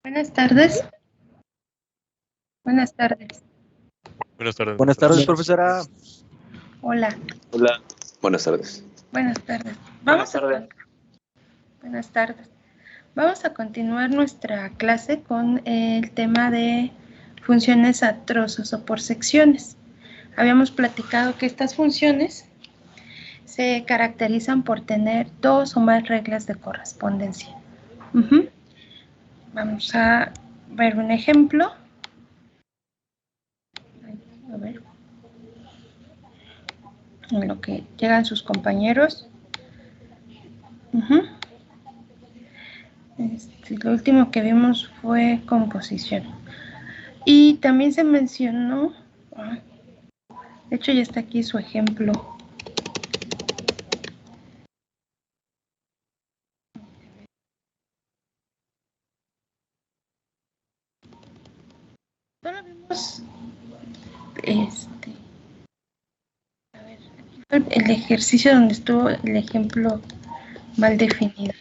Buenas tardes. Buenas tardes. Buenas tardes. Buenas tardes, profesora. Hola. Hola. Buenas tardes. Buenas tardes. Buenas tardes. Vamos a continuar nuestra clase con el tema de funciones a trozos o por secciones. Habíamos platicado que estas funciones se caracterizan por tener dos o más reglas de correspondencia. Vamos a ver un ejemplo. A ver. En lo que llegan sus compañeros. Lo último que vimos fue composición. Y también se mencionó, de hecho ya está aquí su ejemplo. Solo vimos a ver, aquí fue el ejercicio donde estuvo el ejemplo mal definido.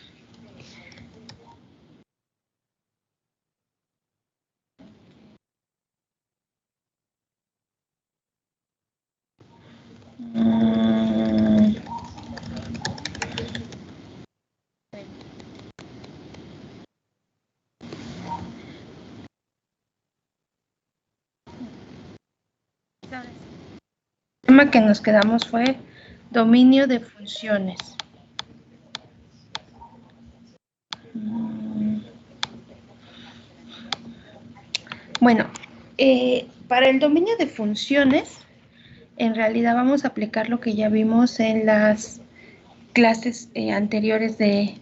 El tema que nos quedamos fue dominio de funciones. Bueno, para el dominio de funciones, en realidad vamos a aplicar lo que ya vimos en las clases anteriores del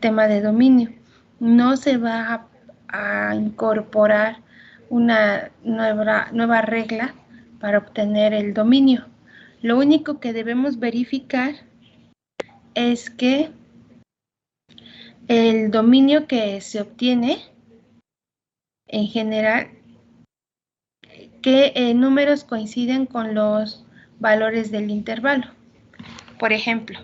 tema de dominio. No se va a incorporar una nueva regla para obtener el dominio. Lo único que debemos verificar es que el dominio que se obtiene, en general, qué números coinciden con los valores del intervalo. Por ejemplo,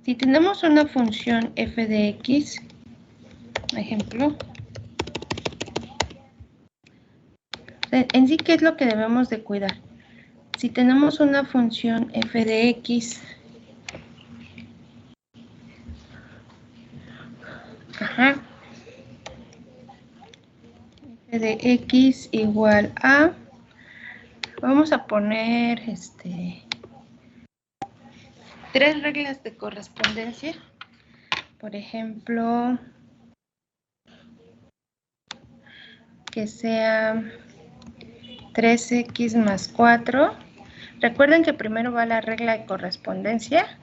si tenemos una función f de x, ejemplo, en sí, ¿qué es lo que debemos de cuidar? Si tenemos una función f de x, f de x igual a, vamos a poner tres reglas de correspondencia. Por ejemplo, que sea 3x más 4. Recuerden que primero va la regla de correspondencia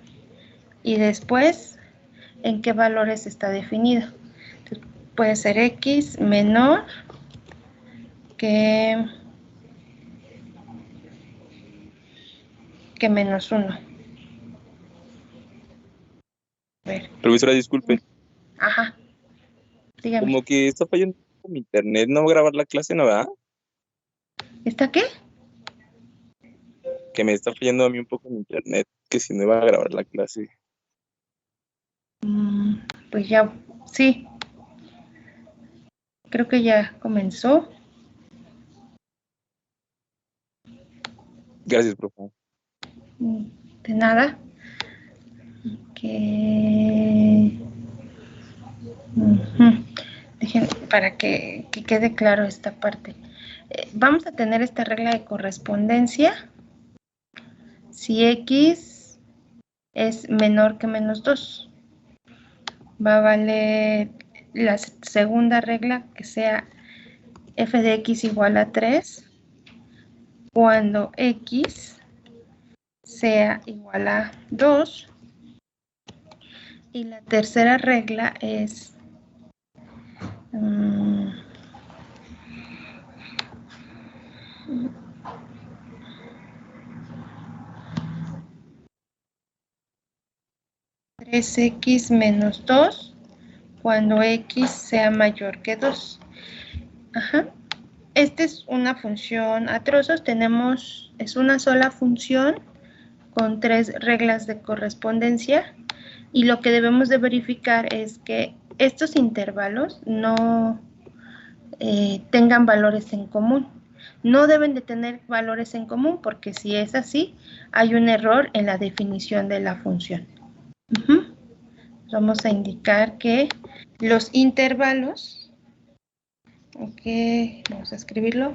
y después en qué valores está definido. Entonces, puede ser x menor que menos 1. A ver. Profesora, disculpe. Ajá. Dígame. Como que está fallando mi internet, no va a grabar la clase, ¿no, verdad? ¿Está qué? Que me está fallando a mí un poco mi internet, que si no va a grabar la clase. Pues ya, sí. Creo que ya comenzó. Gracias, profe. De nada. Dejen, para que quede claro esta parte. Vamos a tener esta regla de correspondencia si x es menor que menos 2. Va a valer la segunda regla que sea f de x igual a 3 cuando x sea igual a 2. Y la tercera regla es x menos 2 cuando x sea mayor que 2. esta es una función a trozos, es una sola función con 3 reglas de correspondencia, y lo que debemos de verificar es que estos intervalos no tengan valores en común. No deben de tener valores en común, porque si es así, hay un error en la definición de la función. Vamos a indicar que los intervalos, vamos a escribirlo,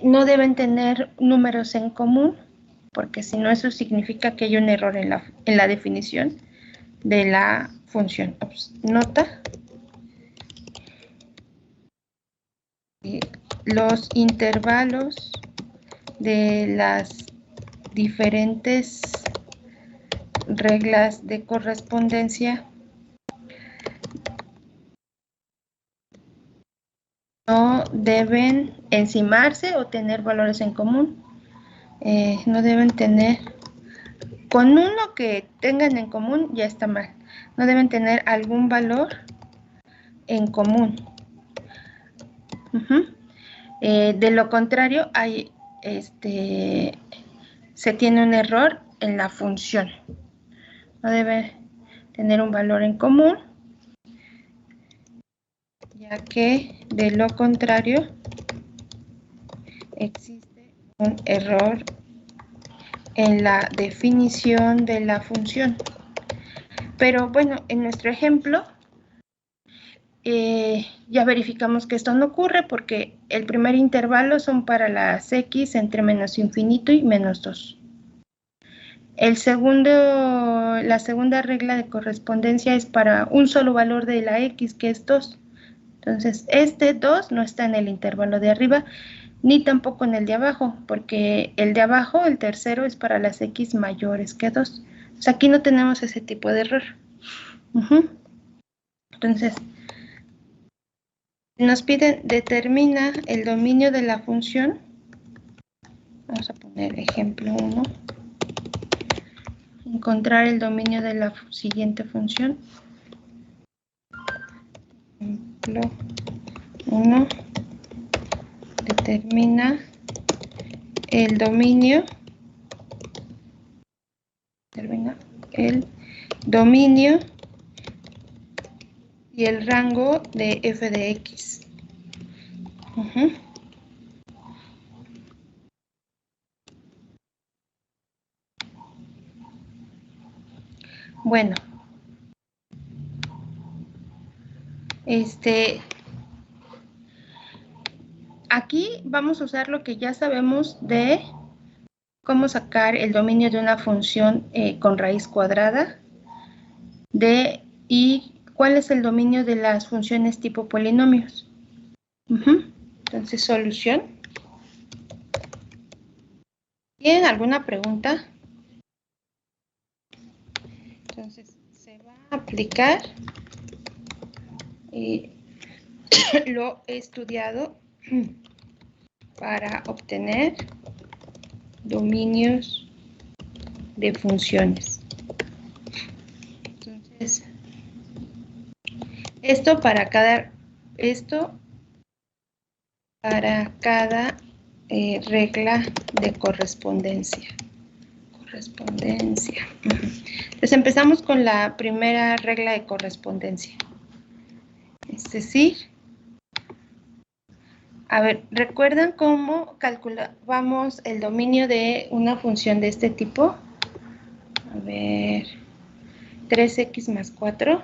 no deben tener números en común, porque si no, eso significa que hay un error en la definición de la función. Nota: los intervalos de las diferentes reglas de correspondencia no deben encimarse o tener valores en común. No deben tener, con uno que tengan en común ya está mal. No deben tener algún valor en común. De lo contrario, se tiene un error en la función. No debe tener un valor en común, ya que de lo contrario existe un error en la definición de la función. Pero bueno, en nuestro ejemplo ya verificamos que esto no ocurre, porque el primer intervalo son para las x entre menos infinito y menos 2. La segunda regla de correspondencia es para un solo valor de la x, que es 2. Entonces, este 2 no está en el intervalo de arriba, ni tampoco en el de abajo, porque el de abajo, el tercero, es para las x mayores que 2. O sea, aquí no tenemos ese tipo de error. Entonces, nos piden determina el dominio de la función. Vamos a poner ejemplo 1. Encontrar el dominio de la siguiente función. Ejemplo 1. Determina el dominio. Y el rango de f de x. Bueno, aquí vamos a usar lo que ya sabemos de cómo sacar el dominio de una función con raíz cuadrada, y cuál es el dominio de las funciones tipo polinomios. Entonces, solución. ¿Tienen alguna pregunta? Entonces, se va a aplicar lo estudiado para obtener dominios de funciones. Entonces, esto para cada regla de correspondencia. Entonces, empezamos con la primera regla de correspondencia. Es decir, a ver, ¿recuerdan cómo calculábamos el dominio de una función de este tipo? A ver, 3x más 4.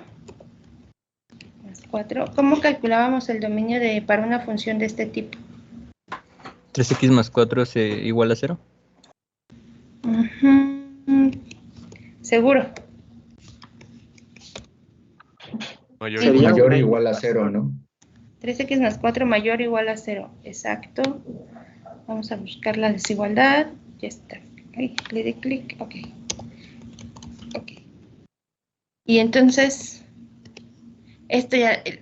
¿Cómo calculábamos el dominio para una función de este tipo? 3x más 4 es igual a 0. ¿Seguro? Mayor o igual a 0, ¿no? 3x más 4 mayor o igual a 0. Exacto. Vamos a buscar la desigualdad. Ya está. Ahí, le di clic. Ok. Y entonces,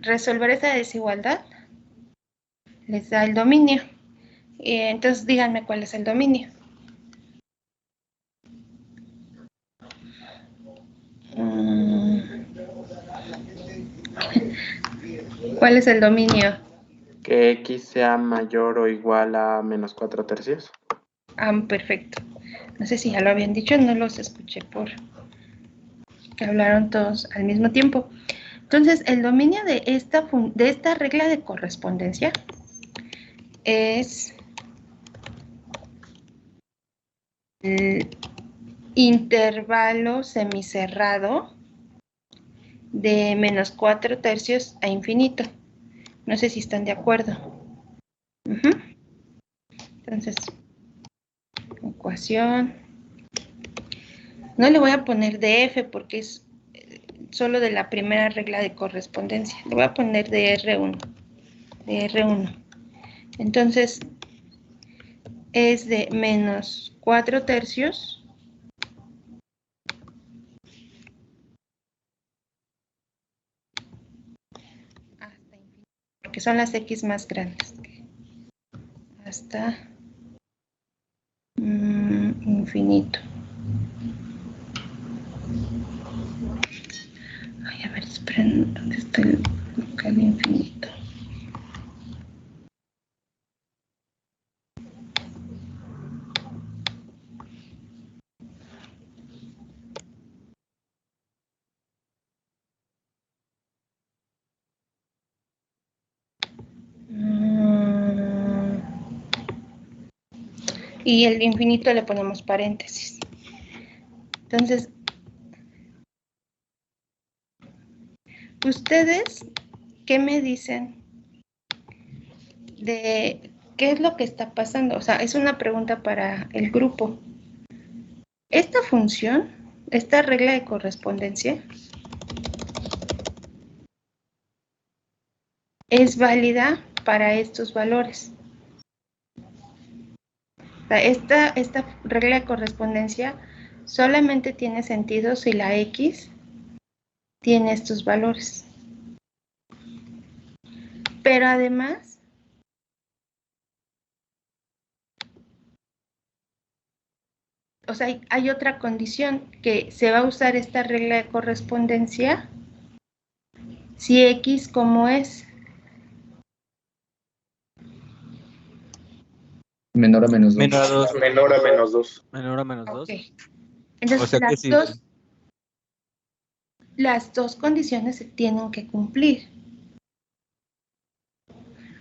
resolver esa desigualdad les da el dominio. Entonces, díganme cuál es el dominio. ¿Cuál es el dominio? Que X sea mayor o igual a menos 4 tercios. Ah, perfecto. No sé si ya lo habían dicho, no los escuché por que hablaron todos al mismo tiempo. Entonces, el dominio de esta regla de correspondencia es el intervalo semicerrado de menos 4 tercios a infinito. No sé si están de acuerdo. Entonces, ecuación. No le voy a poner df porque es solo de la primera regla de correspondencia. Le voy a poner de R1. De R1. Entonces, es de menos 4 tercios hasta infinito, porque son las X más grandes. Hasta infinito. Ay, a ver, esperen, ¿dónde está el local infinito? Y el infinito le ponemos paréntesis. Entonces, ¿ustedes qué me dicen de qué es lo que está pasando? O sea, es una pregunta para el grupo. Esta función, esta regla de correspondencia, es válida para estos valores. O sea, esta regla de correspondencia solamente tiene sentido si la X tiene estos valores. Pero además, o sea, hay otra condición, que se va a usar esta regla de correspondencia si X como es. Menor a menos 2. Menor a 2. Menor a menos 2. Menor a menos 2. Okay. Entonces, O sea que sí. Las dos condiciones se tienen que cumplir.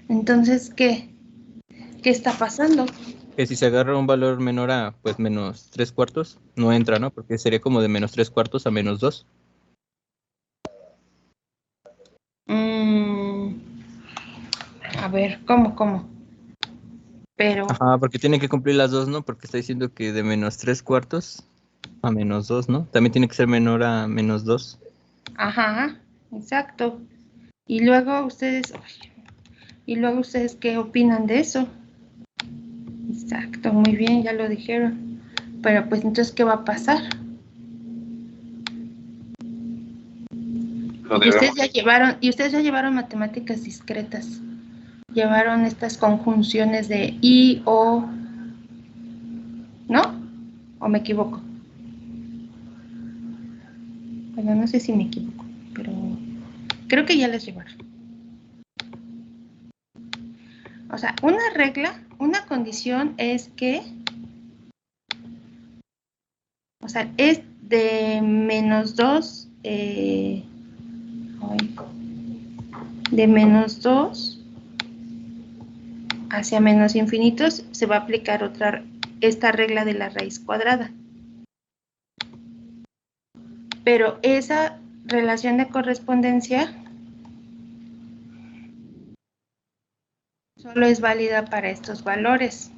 Entonces, ¿qué está pasando? Que si se agarra un valor menor a, pues, menos 3/4, no entra, ¿no? Porque sería como de menos 3/4 a menos 2. A ver, ¿cómo? Pero... Ajá, porque tiene que cumplir las dos, ¿no? Porque está diciendo que de menos 3/4 a menos 2, ¿no? También tiene que ser menor a menos 2. Ajá, exacto. Y luego ustedes ¿qué opinan de eso? Exacto, muy bien, ya lo dijeron. Pero pues entonces, ¿qué va a pasar? Y ustedes ya llevaron matemáticas discretas. Llevaron estas conjunciones de y, o, ¿no? ¿O me equivoco? Bueno, no sé si me equivoco, pero creo que ya las llevaron. O sea, una condición es que, o sea, es de menos 2, de menos 2 hacia menos infinitos, se va a aplicar esta regla de la raíz cuadrada. Pero esa relación de correspondencia solo es válida para estos valores.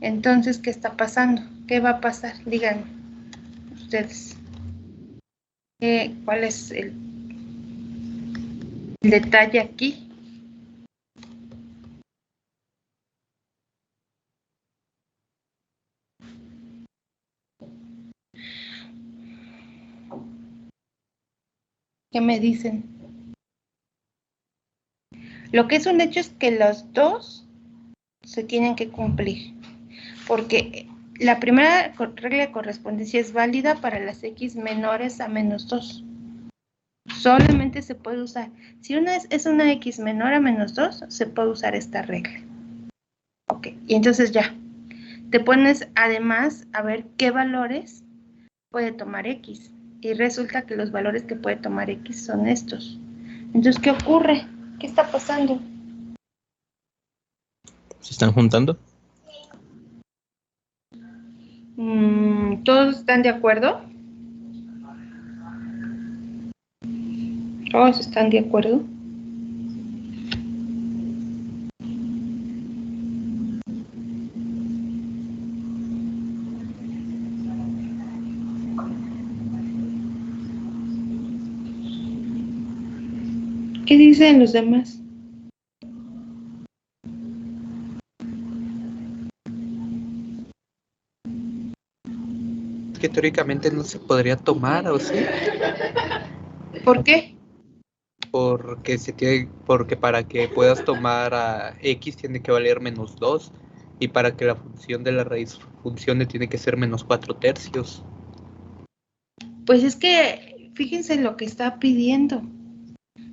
Entonces, ¿qué está pasando? ¿Qué va a pasar? Digan ustedes. ¿Cuál es el detalle aquí? ¿Qué me dicen? Lo que es un hecho es que los dos se tienen que cumplir, porque la primera regla de correspondencia es válida para las X menores a menos 2. solamente se puede usar. Si una es una x menor a menos 2, se puede usar esta regla. Ok, y entonces ya. Te pones además a ver qué valores puede tomar x. Y resulta que los valores que puede tomar x son estos. Entonces, ¿qué ocurre? ¿Qué está pasando? ¿Se están juntando? ¿Todos están de acuerdo? ¿Todos están de acuerdo? ¿Qué dicen los demás? Que teóricamente no se podría tomar, ¿o sí? ¿Por qué? Porque para que puedas tomar a x tiene que valer menos 2 y para que la función de la raíz funcione tiene que ser menos 4/3. Pues es que fíjense lo que está pidiendo.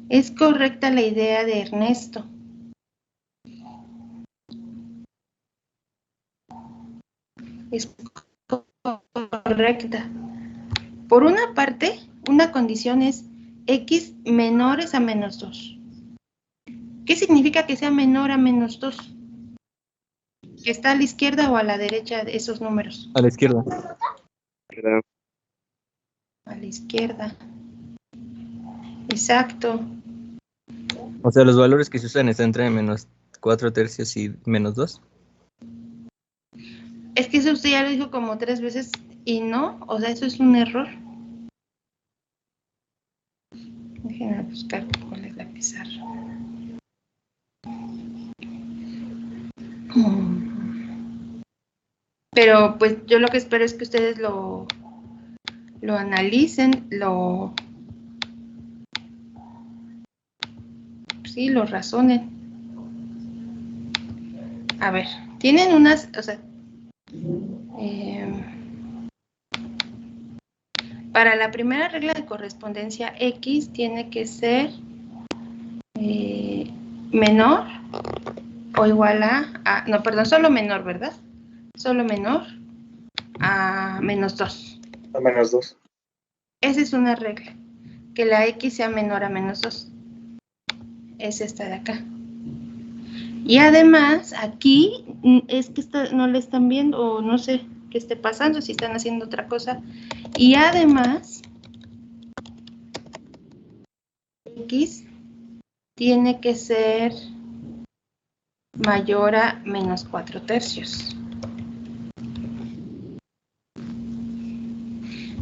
Es correcta la idea de Ernesto. Es correcta. Por una parte, una condición es x menores a menos 2. ¿Qué significa que sea menor a menos 2? ¿Que está a la izquierda o a la derecha de esos números? A la izquierda. ¿Verdad? A la izquierda. Exacto. O sea, los valores que se usan están entre menos 4/3 y menos 2. Es que eso usted ya lo dijo como 3 veces y no, o sea, eso es un error. Déjenme buscar cuál es la pizarra. Pero pues yo lo que espero es que ustedes lo analicen, sí, lo razonen. A ver, tienen unas, o sea, para la primera regla de correspondencia, x tiene que ser menor o igual a, no, perdón, solo menor, ¿verdad? Solo menor a menos 2. A menos 2. Esa es una regla, que la x sea menor a menos 2. Es esta de acá. Y además, aquí es que no le están viendo, o no sé qué esté pasando, si están haciendo otra cosa. Y además, x tiene que ser mayor a menos 4/3.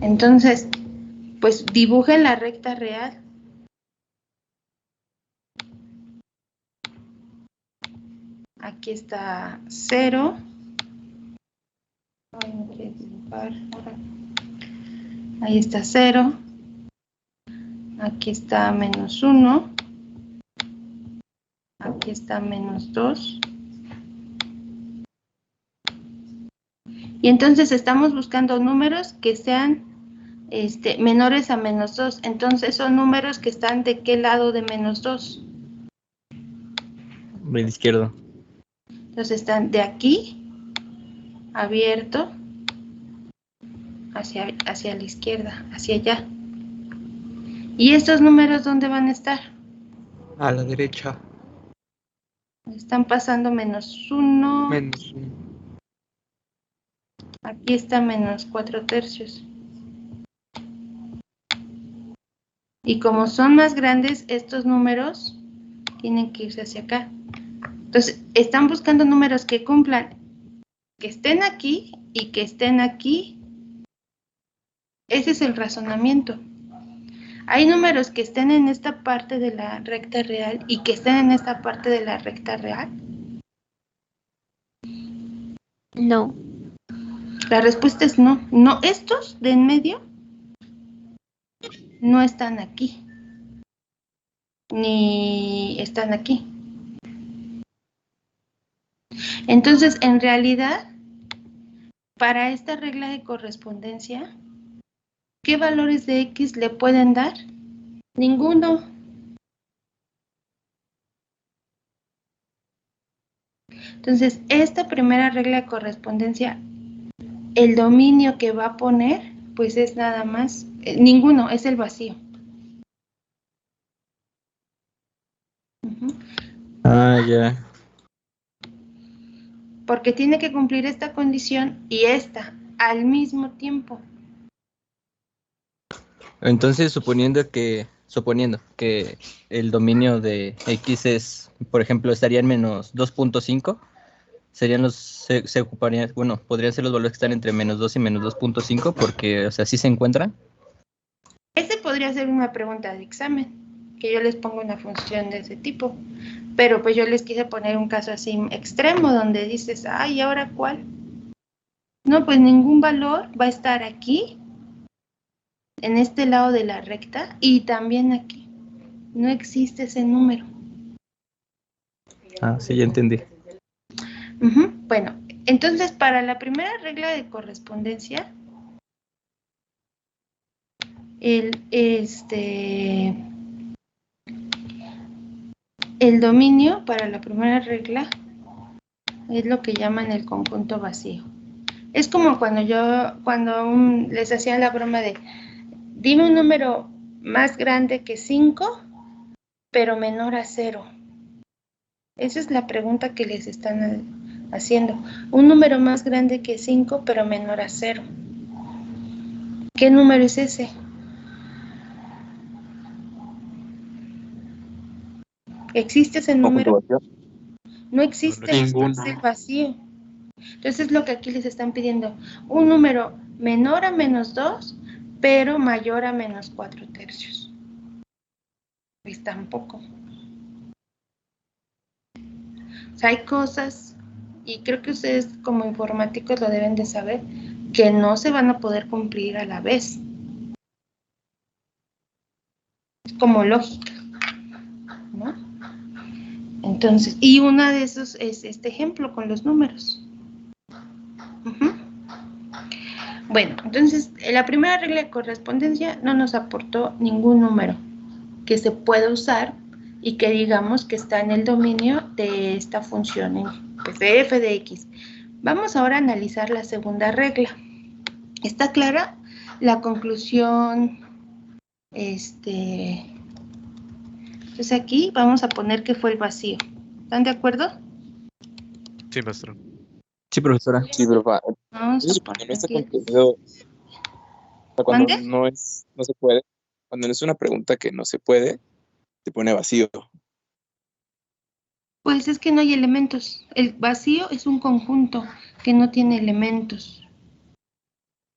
Entonces, pues dibujen la recta real. Aquí está 0. Ay, no quiero dibujar. Ahí está 0. Aquí está menos 1. Aquí está menos 2. Y entonces estamos buscando números que sean menores a menos 2. Entonces son números que están de qué lado de menos 2. Del izquierdo. Entonces están de aquí, abierto, hacia la izquierda, hacia allá. ¿Y estos números dónde van a estar? A la derecha. Están pasando menos 1. Menos 1. Aquí está menos 4/3. Y como son más grandes, estos números tienen que irse hacia acá. Entonces, están buscando números que cumplan, que estén aquí y que estén aquí. Ese es el razonamiento. Hay números que estén en esta parte de la recta real y que estén en esta parte de la recta real. No. La respuesta es no. No, estos de en medio no están aquí. Ni están aquí. Entonces, en realidad, para esta regla de correspondencia, ¿qué valores de x le pueden dar? Ninguno. Entonces, esta primera regla de correspondencia, el dominio que va a poner, pues es nada más, ninguno, es el vacío. Ah, ya. Porque tiene que cumplir esta condición y esta al mismo tiempo. Entonces, suponiendo que el dominio de X es, por ejemplo, estaría en menos 2.5, serían se ocuparían, bueno, podrían ser los valores que están entre menos 2 y menos 2.5, porque, o sea, sí se encuentran. Ese podría ser una pregunta de examen, que yo les pongo una función de ese tipo. Pero pues yo les quise poner un caso así extremo, donde dices, ay, ¿y ahora cuál? No, pues ningún valor va a estar aquí, en este lado de la recta, y también aquí. No existe ese número. Ah, sí, ya entendí. Bueno, entonces para la primera regla de correspondencia, el dominio para la primera regla es lo que llaman el conjunto vacío. Es como cuando les hacía la broma de, dime un número más grande que 5, pero menor a 0. Esa es la pregunta que les están haciendo. Un número más grande que 5, pero menor a 0. ¿Qué número es ese? ¿Existe ese número? No existe, Ninguno. es el vacío. Entonces es lo que aquí les están pidiendo. Un número menor a menos 2, pero mayor a menos 4/3. Pues tampoco. O sea, hay cosas, y creo que ustedes como informáticos lo deben de saber, que no se van a poder cumplir a la vez. Es como lógica, ¿no? Entonces, y una de esos es este ejemplo con los números. Bueno, entonces, la primera regla de correspondencia no nos aportó ningún número que se pueda usar y que digamos que está en el dominio de esta función, pues de f de x. Vamos ahora a analizar la segunda regla. ¿Está clara la conclusión? Entonces aquí vamos a poner que fue el vacío. ¿Están de acuerdo? Sí, maestro. Sí, profesora. Sí, profa. Vamos a Cuando poner no está aquí. contenido, o sea, cuando ¿Mande? no se puede, cuando no es una pregunta que no se puede, te pone vacío. Pues es que no hay elementos. El vacío es un conjunto que no tiene elementos.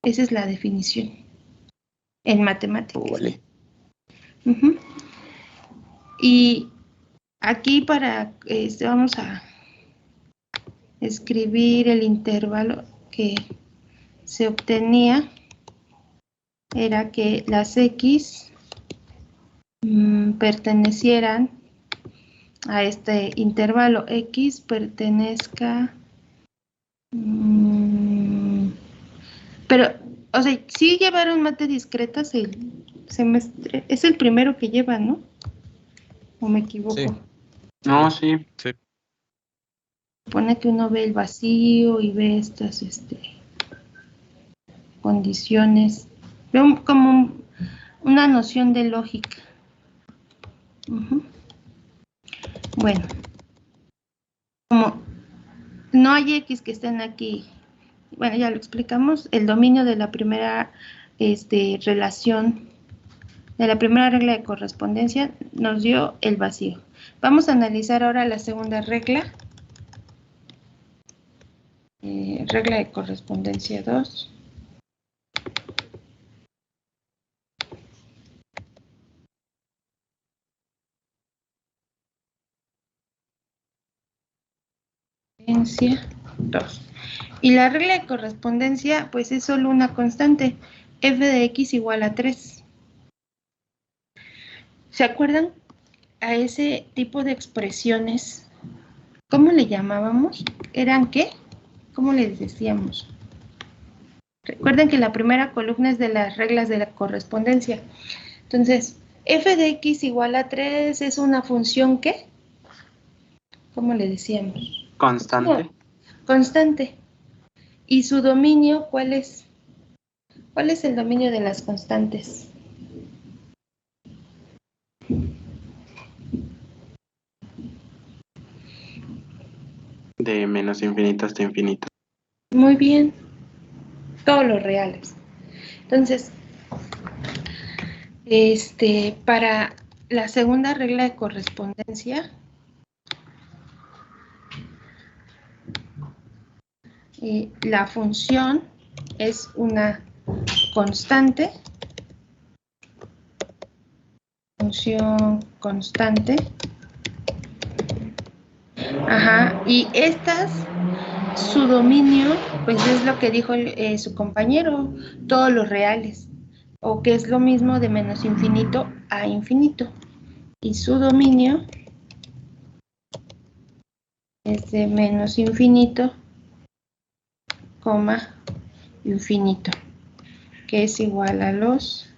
Esa es la definición en matemáticas. Oh, vale. Y aquí vamos a escribir el intervalo que se obtenía. Era que las X pertenecieran a este intervalo. X pertenezca... pero, o sea, sí llevaron mate discretas el semestre. Es el primero que llevan, ¿no? ¿O me equivoco? Sí. No, sí. Sí. Supone que uno ve el vacío y ve estas condiciones. Veo como una noción de lógica. Bueno, como no hay X que estén aquí, bueno, ya lo explicamos, el dominio de la primera relación, de la primera regla de correspondencia, nos dio el vacío. Vamos a analizar ahora la segunda regla. Regla de correspondencia 2. Correspondencia 2. Y la regla de correspondencia, pues es solo una constante, f de x igual a 3. ¿Se acuerdan a ese tipo de expresiones? ¿Cómo le llamábamos? ¿Eran qué? ¿Cómo les decíamos? Recuerden que la primera columna es de las reglas de la correspondencia. Entonces, f de x igual a 3 es una función ¿qué? ¿Cómo le decíamos? Constante. Constante. ¿Y su dominio cuál es? ¿Cuál es el dominio de las constantes? De menos infinito hasta infinito. Muy bien. Todos los reales. Entonces, para la segunda regla de correspondencia, la función es una constante, función constante, ajá, y estas, su dominio, pues es lo que dijo su compañero, todos los reales, o que es lo mismo de menos infinito a infinito, y su dominio es de menos infinito, coma, infinito, que es igual a los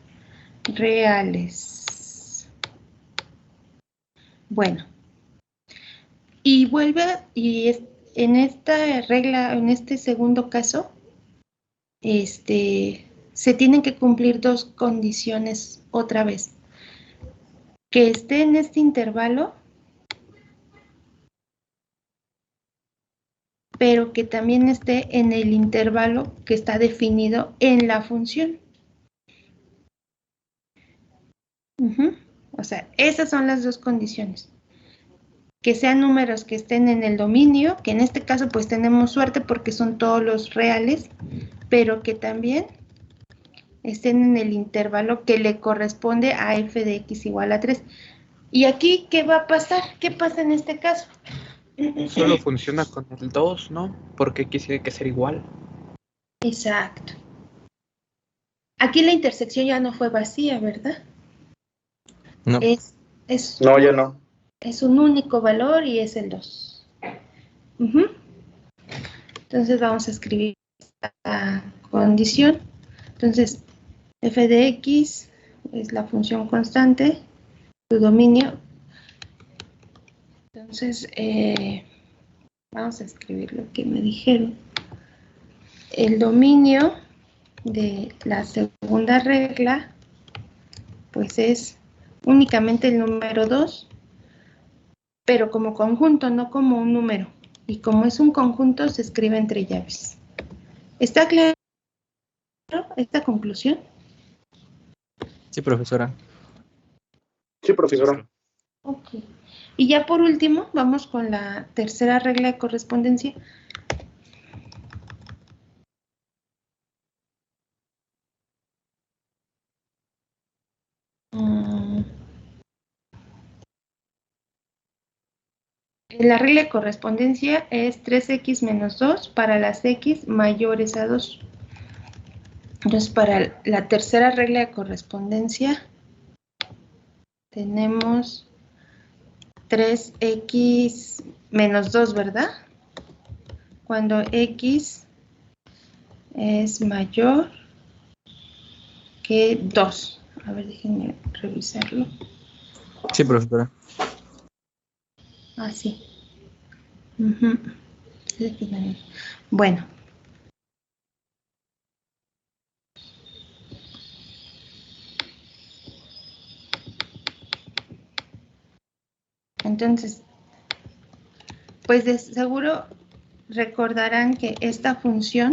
reales. Bueno, y en esta regla, en este segundo caso, se tienen que cumplir dos condiciones otra vez. Que esté en este intervalo, pero que también esté en el intervalo que está definido en la función. O sea, esas son las dos condiciones. Que sean números que estén en el dominio, que en este caso pues tenemos suerte porque son todos los reales, pero que también estén en el intervalo que le corresponde a f de x igual a 3. ¿Y aquí qué va a pasar? ¿Qué pasa en este caso? Solo funciona con el 2, ¿no? Porque X tiene que ser igual. Exacto. Aquí la intersección ya no fue vacía, ¿verdad? No. No, ya no. Es un único valor y es el 2. Entonces vamos a escribir esta condición. Entonces, f de x es la función constante, su dominio. Entonces, vamos a escribir lo que me dijeron. El dominio de la segunda regla, pues es únicamente el número 2, pero como conjunto, no como un número. Y como es un conjunto, se escribe entre llaves. ¿Está claro esta conclusión? Sí, profesora. Sí, profesora. Ok. Y ya por último, vamos con la tercera regla de correspondencia. La regla de correspondencia es 3x menos 2 para las x mayores a 2. Entonces, para la tercera regla de correspondencia, tenemos 3x menos 2, ¿verdad? Cuando x es mayor que 2. A ver, déjenme revisarlo. Sí, profesora. Ah, sí. Bueno. Entonces, pues de seguro recordarán que esta función,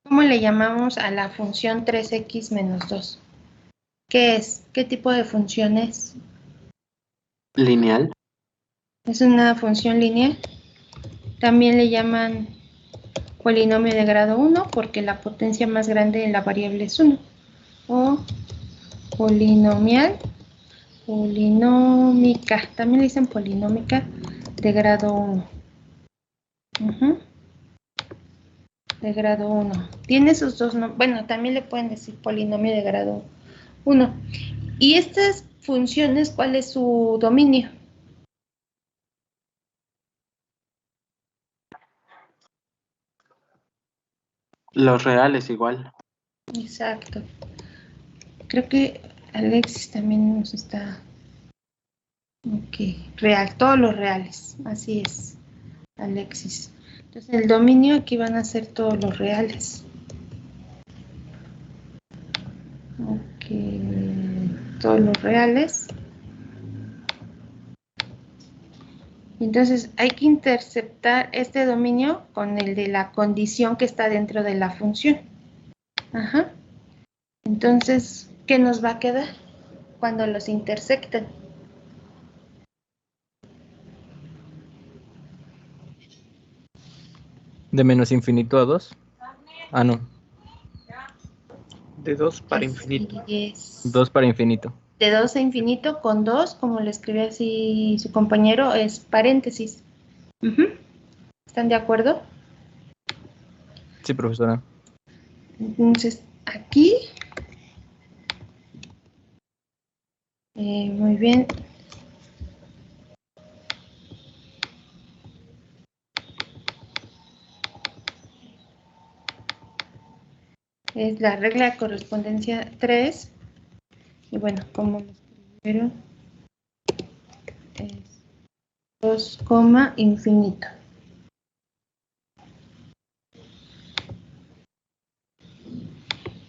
¿cómo le llamamos a la función 3x menos 2? ¿Qué es? ¿Qué tipo de función es? Lineal. ¿Es una función lineal? También le llaman polinomio de grado 1 porque la potencia más grande en la variable es 1. O polinomial, polinómica, también le dicen polinómica de grado 1. De grado 1. Tiene sus dos nombres. Bueno, también le pueden decir polinomio de grado 1. ¿Y estas funciones cuál es su dominio? Los reales igual. Exacto. Creo que Alexis también nos está... Ok, real, todos los reales, así es, Alexis. Entonces el dominio aquí van a ser todos los reales. Ok, todos los reales. Entonces hay que interceptar este dominio con el de la condición que está dentro de la función. Ajá. Entonces, ¿qué nos va a quedar cuando los intersecten? De menos infinito a 2. Ah, no. De 2 para Así infinito. es. 2 para infinito. De 2 a infinito con 2, como le escribió así su compañero, es paréntesis. Ujú. ¿Están de acuerdo? Sí, profesora. Entonces, aquí, muy bien. Es la regla de correspondencia 3. Y bueno, como lo escribieron, es 2, infinito.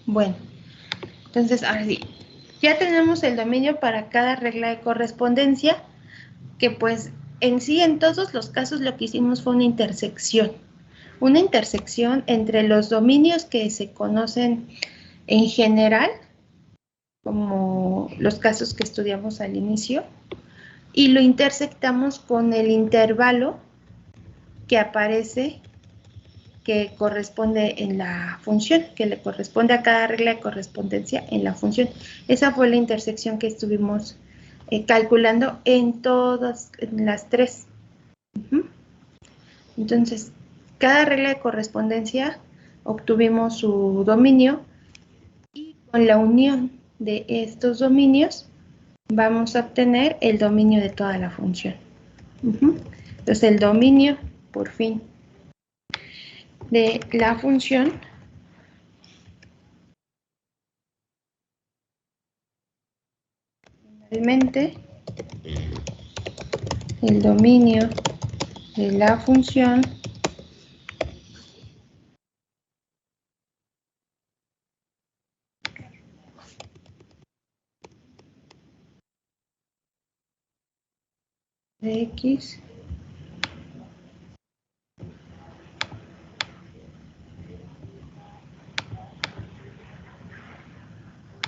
Bueno, entonces, ahora sí, ya tenemos el dominio para cada regla de correspondencia, que pues en sí, en todos los casos, lo que hicimos fue una intersección. Una intersección entre los dominios que se conocen en general, como los casos que estudiamos al inicio, y lo intersectamos con el intervalo que aparece, que corresponde en la función, que le corresponde a cada regla de correspondencia en la función. Esa fue la intersección que estuvimos calculando en todas las tres. Entonces, cada regla de correspondencia obtuvimos su dominio y con la unión de estos dominios vamos a obtener el dominio de toda la función. Entonces, el dominio, por fin, de la función finalmente, el dominio de la función de x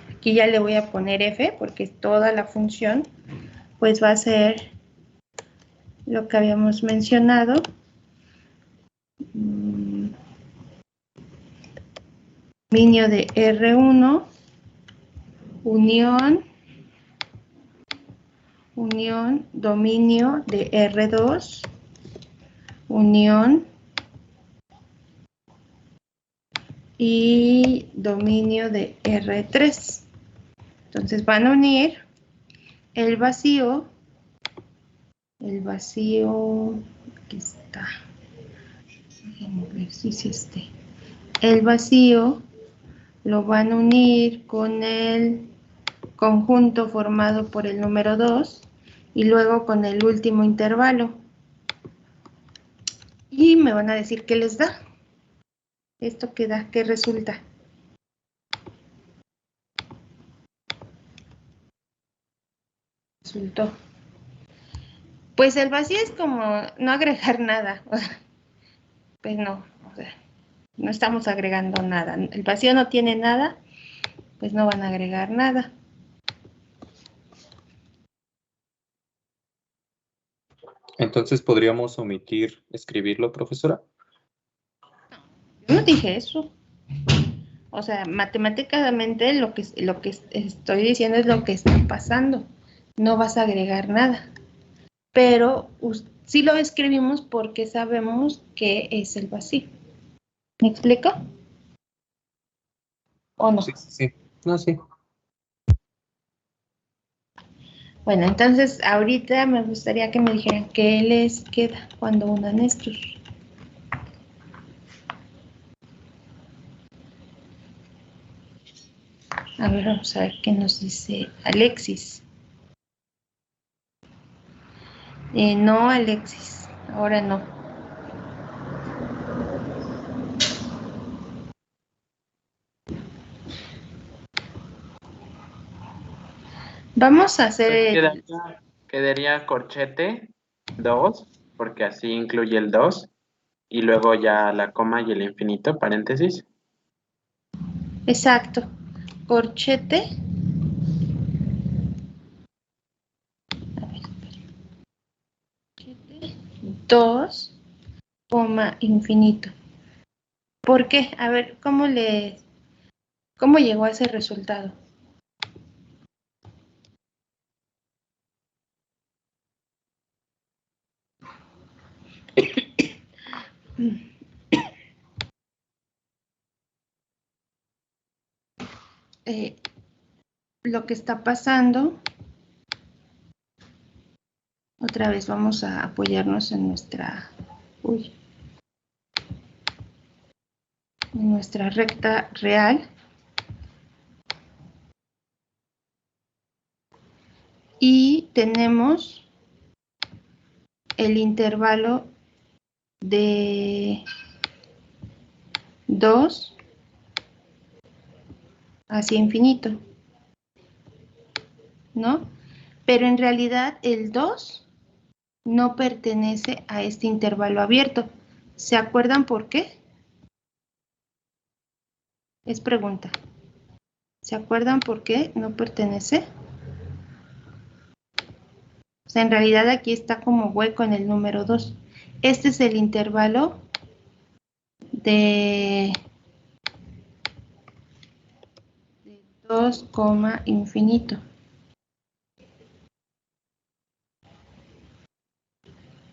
aquí ya le voy a poner f porque toda la función pues va a ser lo que habíamos mencionado, dominio de R1 unión dominio de R2 unión y dominio de R3. Entonces van a unir el vacío, aquí está, déjenme ver si es este, el vacío lo van a unir con el conjunto formado por el número 2 y luego con el último intervalo. Y me van a decir qué les da. ¿Esto qué da? ¿Qué resulta? Resultó. Pues el vacío es como no agregar nada. Pues no, o sea, no estamos agregando nada. El vacío no tiene nada, pues no van a agregar nada. Entonces, ¿podríamos omitir escribirlo, profesora? Yo no dije eso. O sea, matemáticamente lo que estoy diciendo es lo que está pasando. No vas a agregar nada. Pero sí lo escribimos porque sabemos que es el vacío. ¿Me explico? ¿O no? Sí, sí. No, sí. Bueno, entonces ahorita me gustaría que me dijeran qué les queda cuando unan estos. A ver, vamos a ver qué nos dice Alexis. No, Alexis, ahora no. Vamos a hacer el... Quedaría corchete 2, porque así incluye el 2, y luego ya la coma y el infinito, paréntesis. Exacto. Corchete. A ver, corchete 2, coma, infinito. ¿Por qué? A ver, ¿cómo llegó a ese resultado? Lo que está pasando, otra vez vamos a apoyarnos en nuestra recta real. Y tenemos el intervalo de 2 hacia infinito, ¿no? Pero en realidad el 2 no pertenece a este intervalo abierto. ¿Se acuerdan por qué? Es pregunta. ¿Se acuerdan por qué no pertenece? O sea, en realidad aquí está como hueco en el número 2. Este es el intervalo de 2, infinito.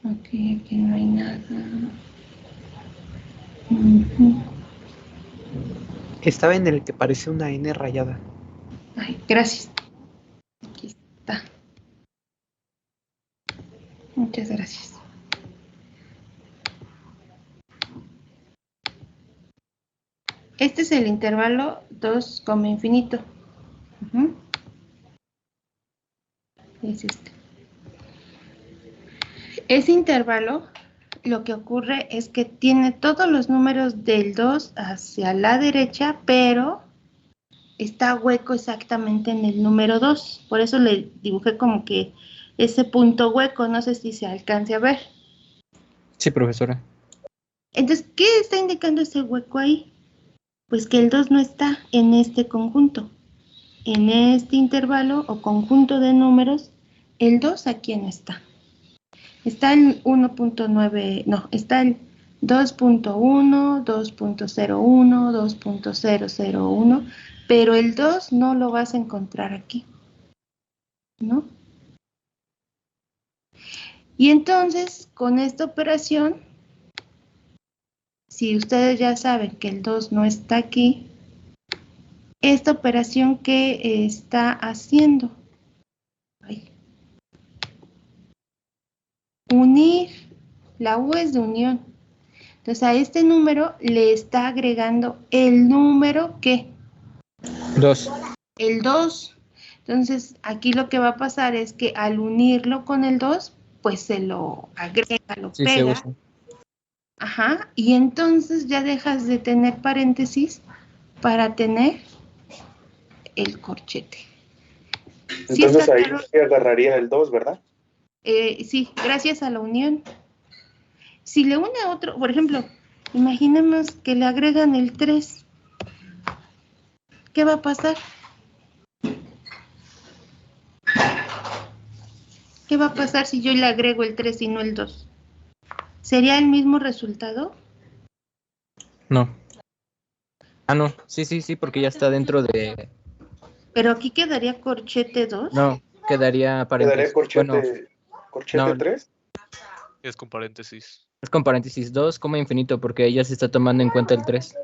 Aquí no hay nada. Estaba en el que parece una N rayada. Ay, gracias. Aquí está. Muchas gracias. Este es el intervalo 2, infinito. Es este. Ese intervalo, lo que ocurre es que tiene todos los números del 2 hacia la derecha, pero está hueco exactamente en el número 2. Por eso le dibujé como que ese punto hueco, no sé si se alcance a ver. Sí, profesora. Entonces, ¿qué está indicando ese hueco ahí? Pues que el 2 no está en este conjunto. En este intervalo o conjunto de números, el 2 aquí no está. Está el 1.9, no, está el 2.1, 2.01, 2.001, pero el 2 no lo vas a encontrar aquí, ¿no? Y entonces, con esta operación, si ustedes ya saben que el 2 no está aquí, esta operación que está haciendo, unir, la U es de unión. Entonces a este número le está agregando el número ¿qué? 2. El 2. Entonces aquí lo que va a pasar es que al unirlo con el 2, pues se lo agrega, lo Sí, pega. se usa. Ajá, y entonces ya dejas de tener paréntesis para tener el corchete. ¿Sí Entonces está ahí claro? se agarraría el 2, ¿verdad? Sí, gracias a la unión. Si le une a otro, por ejemplo, imaginemos que le agregan el 3. ¿Qué va a pasar? ¿Qué va a pasar si yo le agrego el 3 y no el 2? ¿Sería el mismo resultado? No. Ah, no. Sí, porque ya está dentro de... Pero aquí quedaría corchete 2. No, quedaría paréntesis. ¿Quedaría corchete no. 3? Es con paréntesis. Es con paréntesis 2, infinito, porque ella se está tomando en cuenta el 3.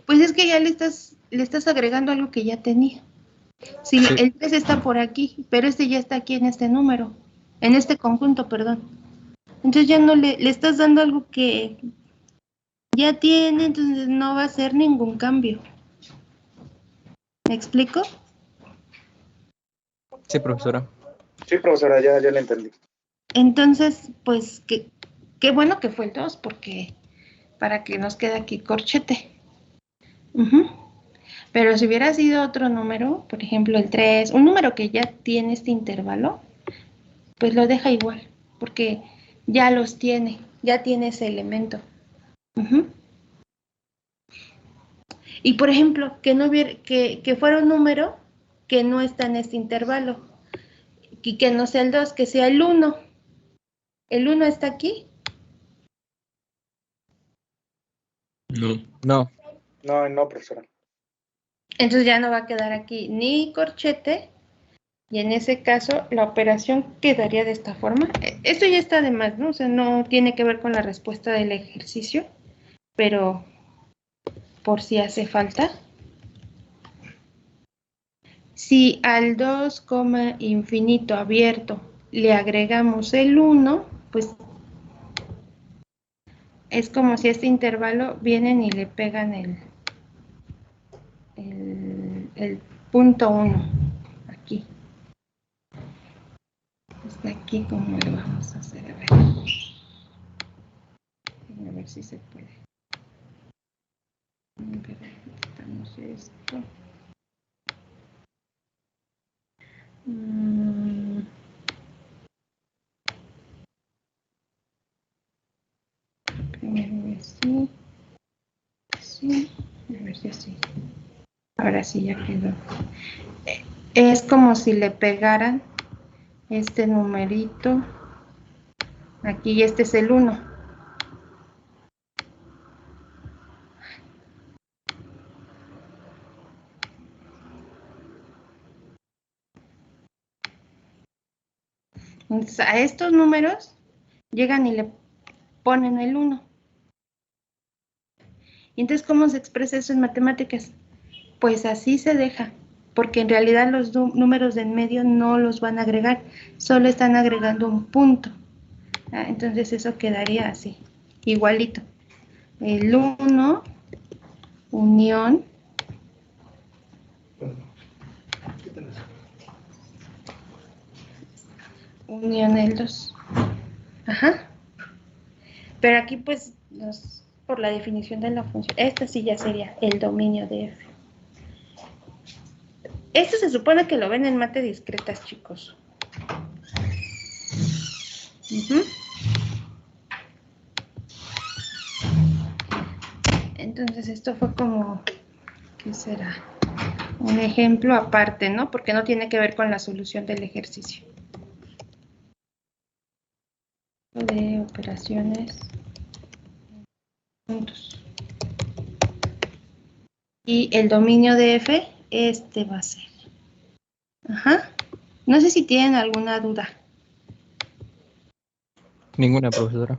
Pues es que ya le estás agregando algo que ya tenía. Sí, Sí. el 3 está por aquí, pero este ya está aquí en este número, en este conjunto, perdón. Entonces ya no le estás dando algo que ya tiene, entonces no va a hacer ningún cambio. ¿Me explico? Sí, profesora. Sí, profesora, ya la entendí. Entonces, pues, qué bueno que fue el 2, porque para que nos quede aquí corchete. Pero si hubiera sido otro número, por ejemplo el 3, un número que ya tiene este intervalo, pues lo deja igual, porque ya los tiene, ya tiene ese elemento. Y por ejemplo, que no hubiera, que fuera un número que no está en este intervalo, y que no sea el 2, que sea el 1. ¿El 1 está aquí? No. No, profesora. Entonces ya no va a quedar aquí ni corchete, y en ese caso la operación quedaría de esta forma. Esto ya está de más, ¿no? O sea, no tiene que ver con la respuesta del ejercicio, pero por si hace falta. Si al 2, infinito abierto le agregamos el 1, pues es como si este intervalo vienen y le pegan el punto 1 aquí. Está aquí, ¿cómo lo vamos a hacer? A ver si se puede. Quitamos esto. Primero así. Sí. A ver si así. Ahora sí ya quedó. Es como si le pegaran este numerito aquí, y este es el 1. Entonces, a estos números llegan y le ponen el 1. Y entonces, ¿cómo se expresa eso en matemáticas? Pues así se deja, porque en realidad los números de en medio no los van a agregar, solo están agregando un punto. Entonces eso quedaría así, igualito. El 1, unión, unión el 2. Ajá. Pero aquí pues, por la definición de la función, esta sí ya sería el dominio de F. Esto se supone que lo ven en mate discretas, chicos. Entonces esto fue como, ¿qué será? Un ejemplo aparte, ¿no? Porque no tiene que ver con la solución del ejercicio. De operaciones juntos. Y el dominio de F, este va a ser. Ajá. No sé si tienen alguna duda. Ninguna, profesora.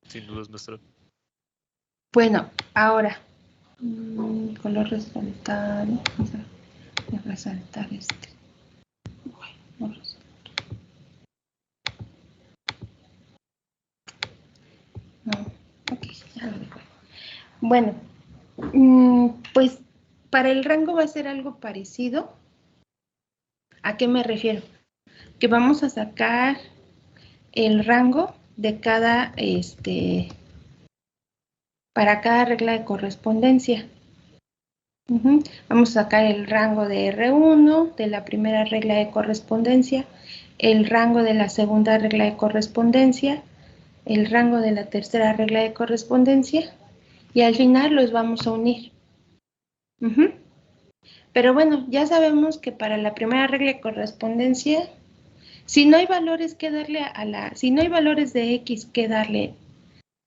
Sin dudas, maestra. Bueno, ahora. Color resaltado. Vamos a resaltar este. No resalto. No, ok, ya lo dejo. Bueno, pues para el rango va a ser algo parecido. ¿A qué me refiero? Que vamos a sacar el rango de cada, para cada regla de correspondencia. Vamos a sacar el rango de R1 de la primera regla de correspondencia, el rango de la segunda regla de correspondencia, el rango de la tercera regla de correspondencia, y al final los vamos a unir. Pero bueno, ya sabemos que para la primera regla de correspondencia, si no hay valores que darle si no hay valores de X que darle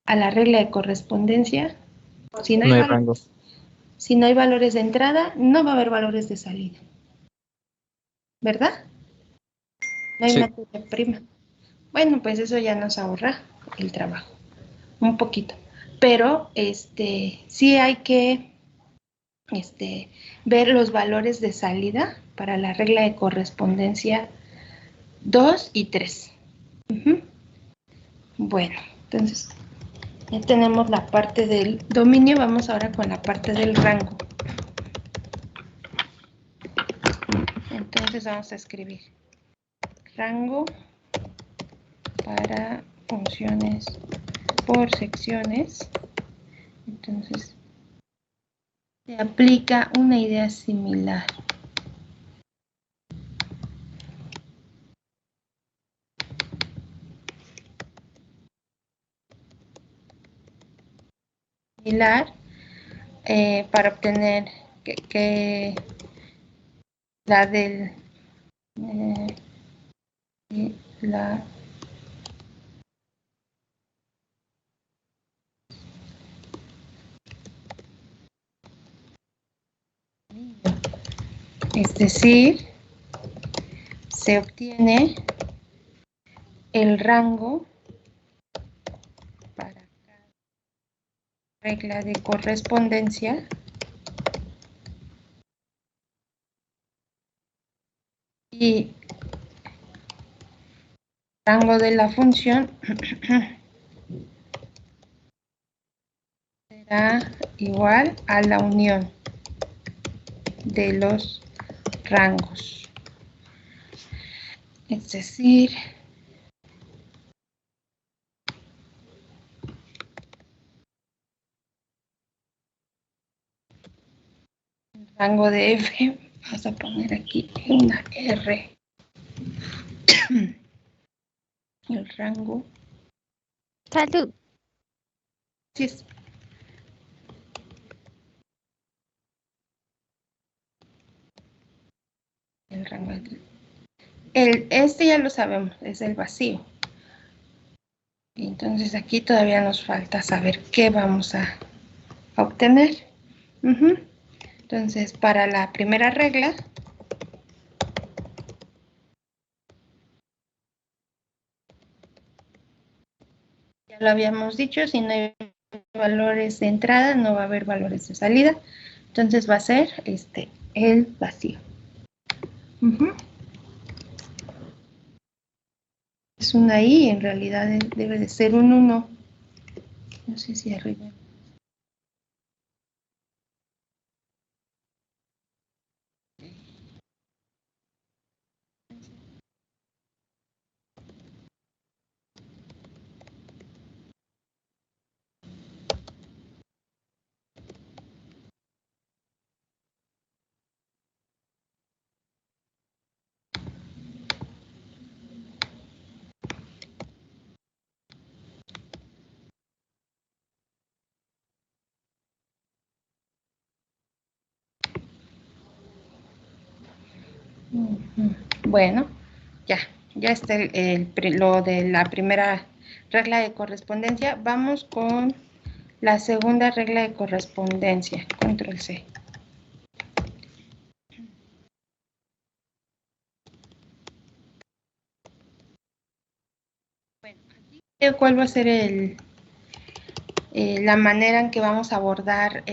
a la regla de correspondencia, si no hay rango. Si no hay valores de entrada, no va a haber valores de salida. ¿Verdad? No hay materia prima. Bueno, pues eso ya nos ahorra el trabajo. Un poquito. Pero sí hay que ver los valores de salida para la regla de correspondencia 2 y 3. Bueno, entonces ya tenemos la parte del dominio, vamos ahora con la parte del rango. Entonces vamos a escribir rango para funciones por secciones. Entonces se aplica una idea similar. Para obtener que la del la es decir, se obtiene el rango para cada regla de correspondencia y rango de la función será igual a la unión de los rangos. Es decir, el rango de F, vamos a poner aquí una R. El rango. Salud. Sí, es. El rango. Este ya lo sabemos, es el vacío. Entonces aquí todavía nos falta saber qué vamos a obtener. Entonces, para la primera regla, ya lo habíamos dicho, si no hay valores de entrada, no va a haber valores de salida. Entonces va a ser el vacío. Es una I, en realidad debe de ser un 1. No sé si arriba. Bueno, ya está lo de la primera regla de correspondencia. Vamos con la segunda regla de correspondencia. Control C. Bueno, aquí cuál va a ser la manera en que vamos a abordar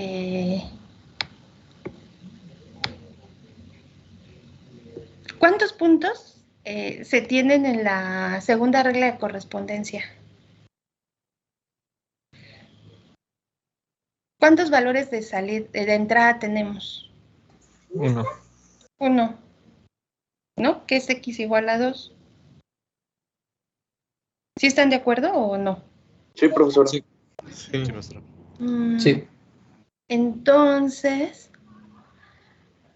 ¿cuántos puntos se tienen en la segunda regla de correspondencia? ¿Cuántos valores de entrada tenemos? 1. 1. ¿No? Que es x igual a 2. ¿Sí están de acuerdo o no? Sí, profesor. Sí. Sí, maestra. Sí. Entonces,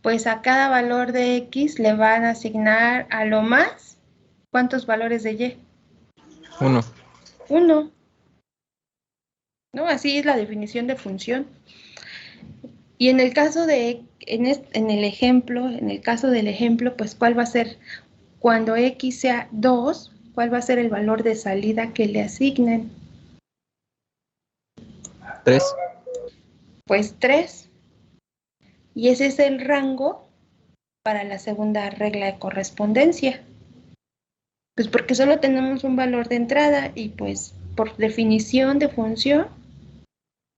pues a cada valor de x le van a asignar a lo más, ¿cuántos valores de y? 1. 1. ¿No? Así es la definición de función. Y en el caso de, en el caso del ejemplo, pues ¿cuál va a ser? Cuando x sea 2, ¿cuál va a ser el valor de salida que le asignen? 3. Pues 3. Y ese es el rango para la segunda regla de correspondencia. Pues porque solo tenemos un valor de entrada y pues por definición de función,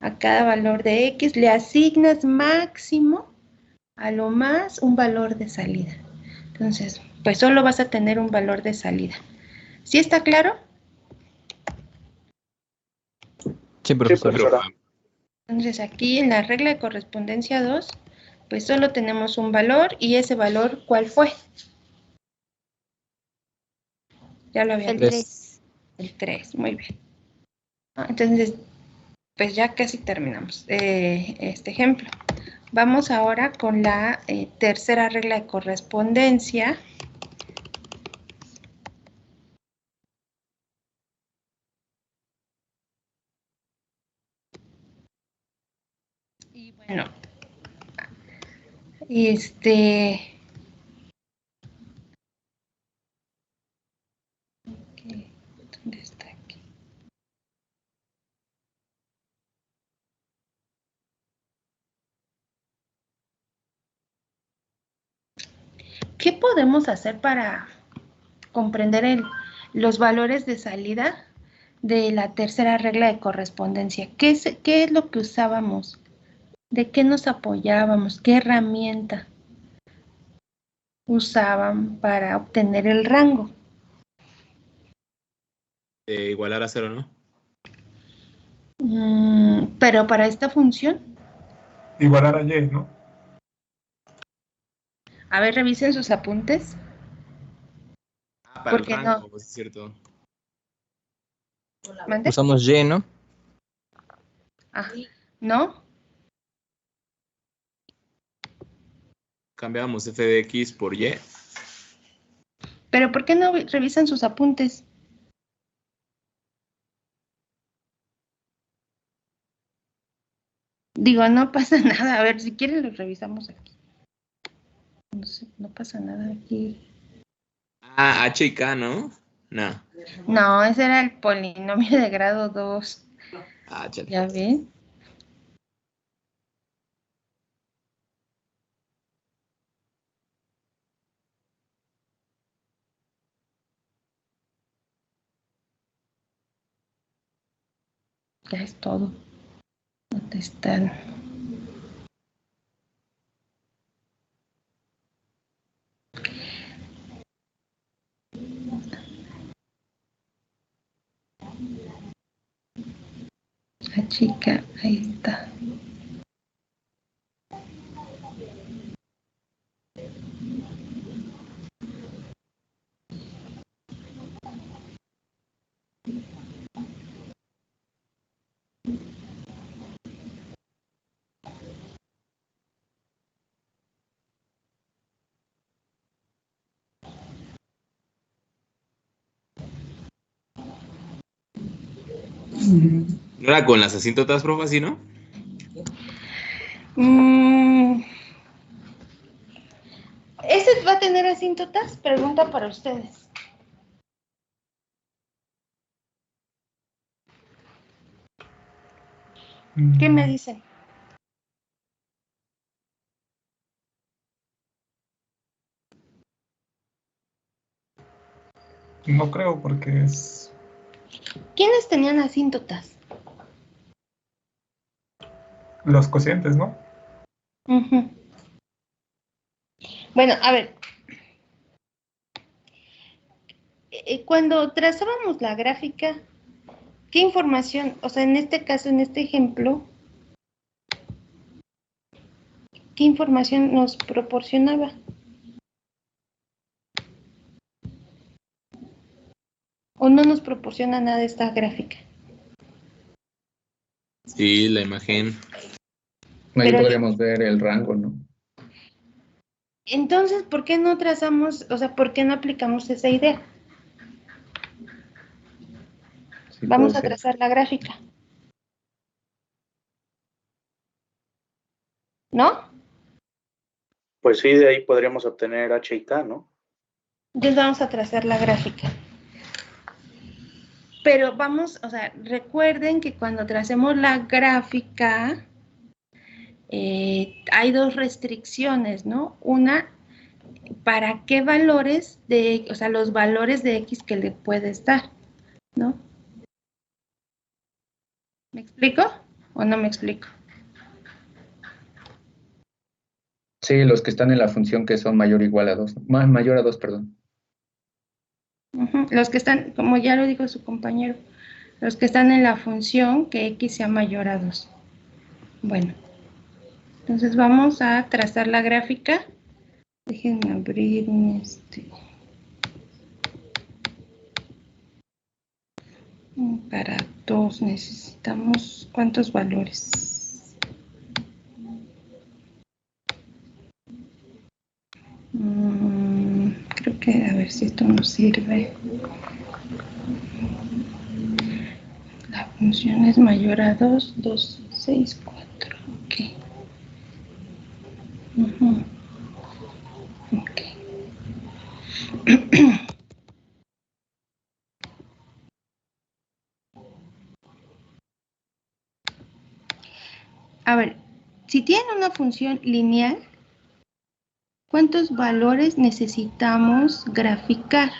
a cada valor de x le asignas máximo a lo más un valor de salida. Entonces, pues solo vas a tener un valor de salida. ¿Sí está claro? Sí, profesor. Sí, profesora. Entonces aquí en la regla de correspondencia 2, pues solo tenemos un valor y ese valor, ¿cuál fue? Ya lo había El visto. 3. El 3, muy bien. Entonces, pues ya casi terminamos este ejemplo. Vamos ahora con la tercera regla de correspondencia. Y bueno, ¿dónde está aquí? ¿Qué podemos hacer para comprender los valores de salida de la tercera regla de correspondencia? ¿Qué es lo que usábamos? ¿De qué nos apoyábamos? ¿Qué herramienta usaban para obtener el rango? De igualar a 0, ¿no? Pero para esta función. Igualar a Y, ¿no? A ver, revisen sus apuntes. Para ¿Por el qué rango, no? pues es cierto. ¿Mande? Usamos Y, ¿no? ¿No? Cambiábamos f de x por y. ¿Pero por qué no revisan sus apuntes? Digo, no pasa nada. A ver, si quieren lo revisamos aquí. No sé, no pasa nada aquí. Ah, h y k, ¿no? No. No, ese era el polinomio de grado 2. Ah, chale. ¿Ya ven? Ya es todo. ¿Dónde están? La chica, ahí está. ¿No era con las asíntotas, profe, así, no? ¿Ese va a tener asíntotas? Pregunta para ustedes. ¿Qué me dicen? No creo porque es... ¿Quiénes tenían asíntotas? Los cocientes, ¿no? Uh-huh. Bueno, a ver. Cuando trazábamos la gráfica, ¿qué información, o sea, en este caso, en este ejemplo, qué información nos proporcionaba? ¿O no nos proporciona nada esta gráfica? Sí, la imagen. Ahí Pero- podríamos ver el rango, ¿no? Entonces, ¿por qué no trazamos, o sea, por qué no aplicamos esa idea? Sí, Vamos puede a ser. trazar la gráfica. ¿No? Pues sí, de ahí podríamos obtener H y K, ¿no? Entonces vamos a trazar la gráfica. Pero vamos, o sea, recuerden que cuando tracemos la gráfica, hay dos restricciones, ¿no? Una, ¿para qué valores o sea, los valores de X que le puedes dar, ¿no? ¿Me explico o no me explico? Sí, los que están en la función que son mayor o igual a 2. Mayor a 2, perdón. Los que están, como ya lo dijo su compañero, los que están en la función que X sea mayor a 2. Bueno, entonces vamos a trazar la gráfica. Déjenme abrir Para 2 necesitamos ¿cuántos valores? Creo que a ver si esto nos sirve. La función es mayor a 2, 2, 6, 4. Ok. Ok. A ver, si tienen una función lineal, ¿cuántos valores necesitamos graficar?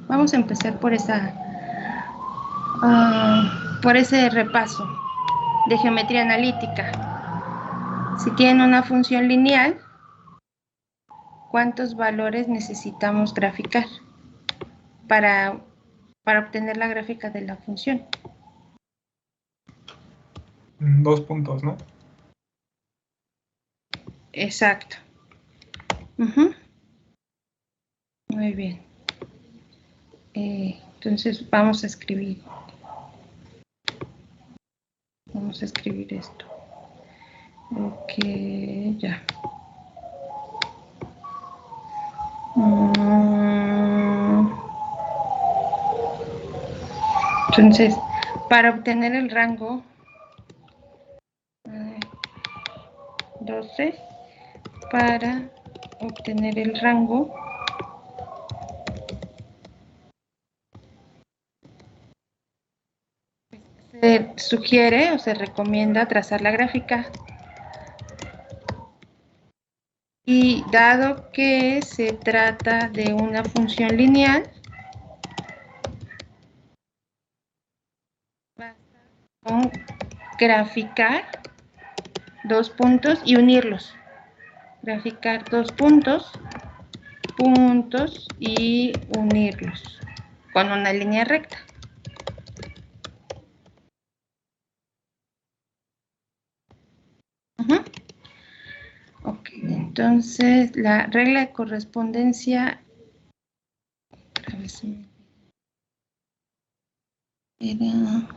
Vamos a empezar por por ese repaso de geometría analítica. Si tienen una función lineal, ¿cuántos valores necesitamos graficar para obtener la gráfica de la función? 2 puntos, ¿no? Exacto. Muy bien. Entonces vamos a escribir. Vamos a escribir esto. Ok, ya. Entonces, para obtener el rango 12, para obtener el rango se sugiere o se recomienda trazar la gráfica. Y dado que se trata de una función lineal, basta con graficar 2 puntos y unirlos. Graficar 2 puntos y unirlos con una línea recta. Ok, entonces la regla de correspondencia era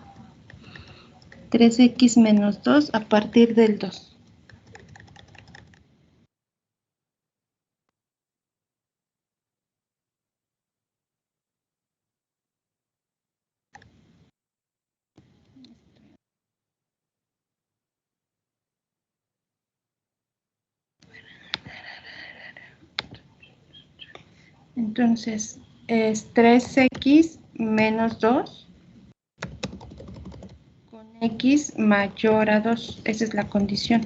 3x menos 2 a partir del 2. Entonces, es 3x menos 2 con x mayor a 2. Esa es la condición.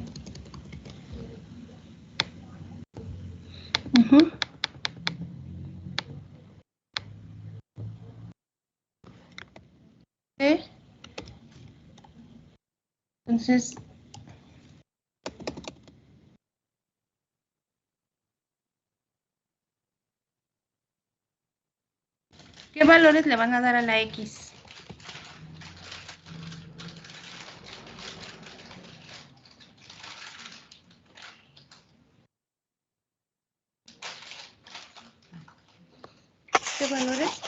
Entonces, ¿qué valores le van a dar a la x? ¿Qué valores?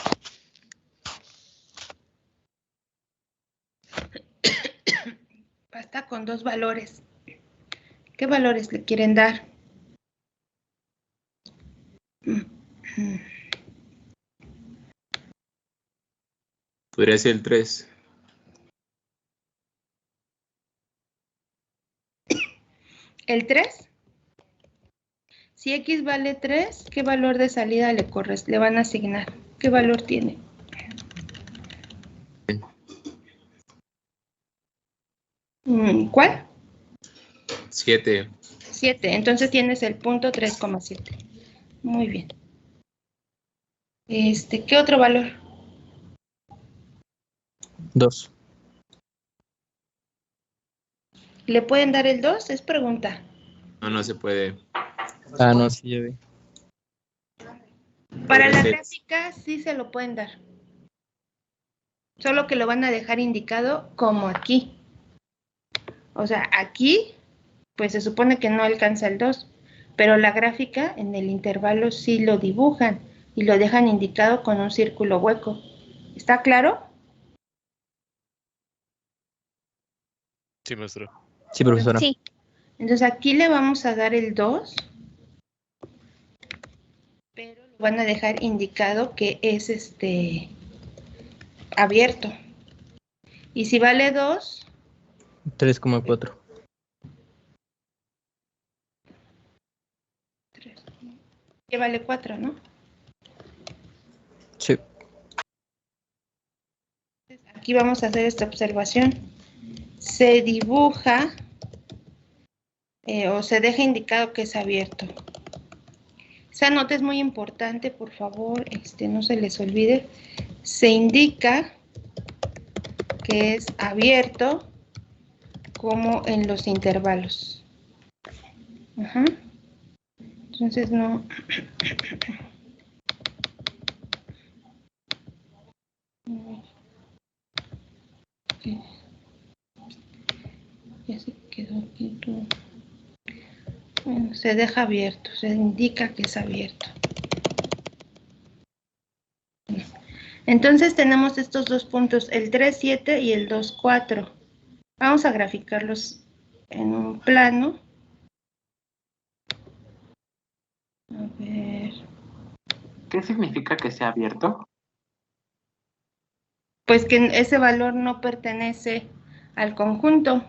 Basta con 2 valores. ¿Qué valores le quieren dar? Podría ser el 3. ¿El 3? Si x vale 3, ¿qué valor de salida le van a asignar? ¿Qué valor tiene? ¿Cuál? 7. 7. Entonces tienes el punto 3,7. Muy bien. ¿Qué otro valor? 2. ¿Le pueden dar el 2? Es pregunta. No, no se puede. Ah, no, sí, ya vi. Para la gráfica sí se lo pueden dar. Solo que lo van a dejar indicado como aquí. O sea, aquí, pues se supone que no alcanza el 2, pero la gráfica en el intervalo sí lo dibujan y lo dejan indicado con un círculo hueco. ¿Está claro? Sí, maestro. Sí, profesora. Sí. Entonces aquí le vamos a dar el 2, pero lo van a dejar indicado que es abierto. Y si vale 2, 3,4. que vale 4, ¿no? Sí. Aquí vamos a hacer esta observación. Se dibuja o se deja indicado que es abierto. Esa nota es muy importante, por favor, no se les olvide. Se indica que es abierto como en los intervalos. Ajá. Entonces no. Ya se quedó aquí todo. Bueno, se deja abierto, se indica que es abierto. Entonces tenemos estos dos puntos, el 3,7 y el 2,4. Vamos a graficarlos en un plano. A ver. ¿Qué significa que sea abierto? Pues que ese valor no pertenece al conjunto.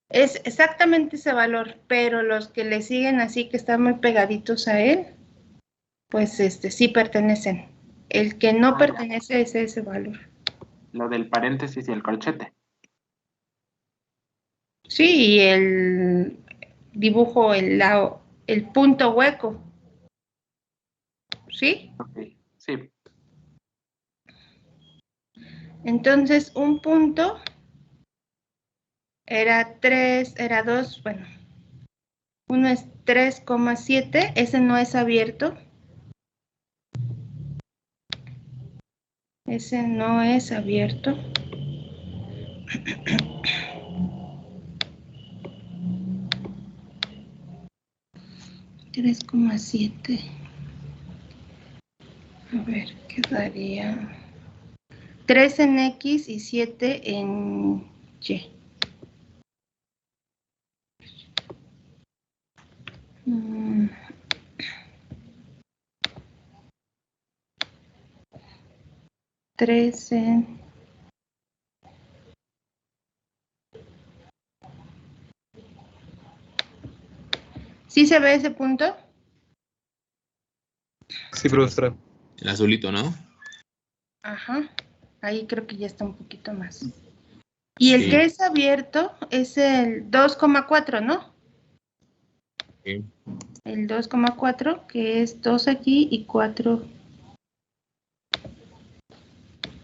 Es exactamente ese valor, pero los que le siguen así, que están muy pegaditos a él, pues sí pertenecen. El que no pertenece es ese valor. Lo del paréntesis y el corchete. Sí, y el dibujo, el punto hueco. ¿Sí? Ok, sí. Entonces, un punto era 3, era 2, bueno. Uno es 3,7, ese no es abierto. Ese no es abierto. $3,7. A ver, quedaría 3 en X y 7 en Y. Mm. Tres en... ¿Sí se ve ese punto? Sí, profesora. El azulito, ¿no? Ajá. Ahí creo que ya está un poquito más. Y el Sí. que es abierto es el 2,4, ¿no? Sí. El 2,4, que es 2 aquí y 4.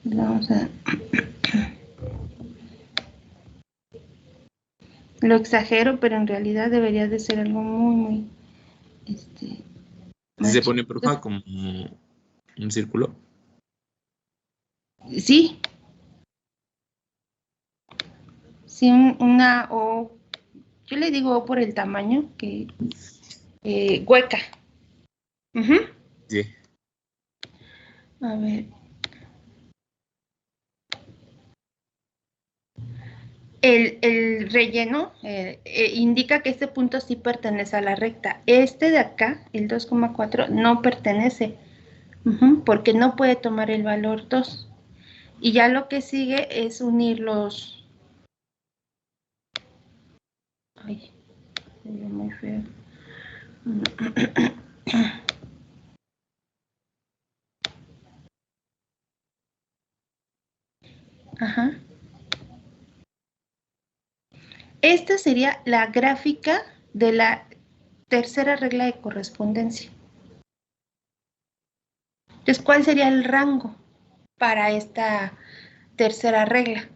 Vamos a... Lo exagero, pero en realidad debería de ser algo muy, muy... ¿Así se pone, profa, como un círculo? Sí. Sí, una O. Yo le digo O por el tamaño, que hueca. Uh-huh. Sí. A ver. El relleno indica que este punto sí pertenece a la recta. Este de acá, el 2,4, no pertenece, porque no puede tomar el valor 2. Y ya lo que sigue es unir los... Ay, se ve muy feo. Ajá. Esta sería la gráfica de la tercera regla de correspondencia. Entonces, ¿cuál sería el rango para esta tercera regla?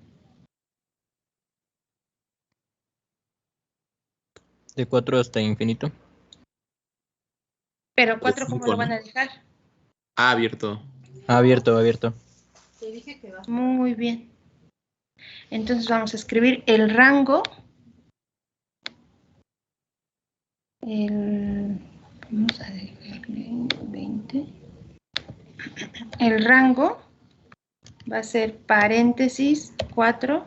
De 4 hasta infinito. Pero 4, De ¿cómo 5, lo van ¿no? a dejar? Ah, abierto. Abierto, abierto. Te dije que vas muy bien. Entonces vamos a escribir el rango. Vamos a dejarle 20. El rango va a ser paréntesis 4,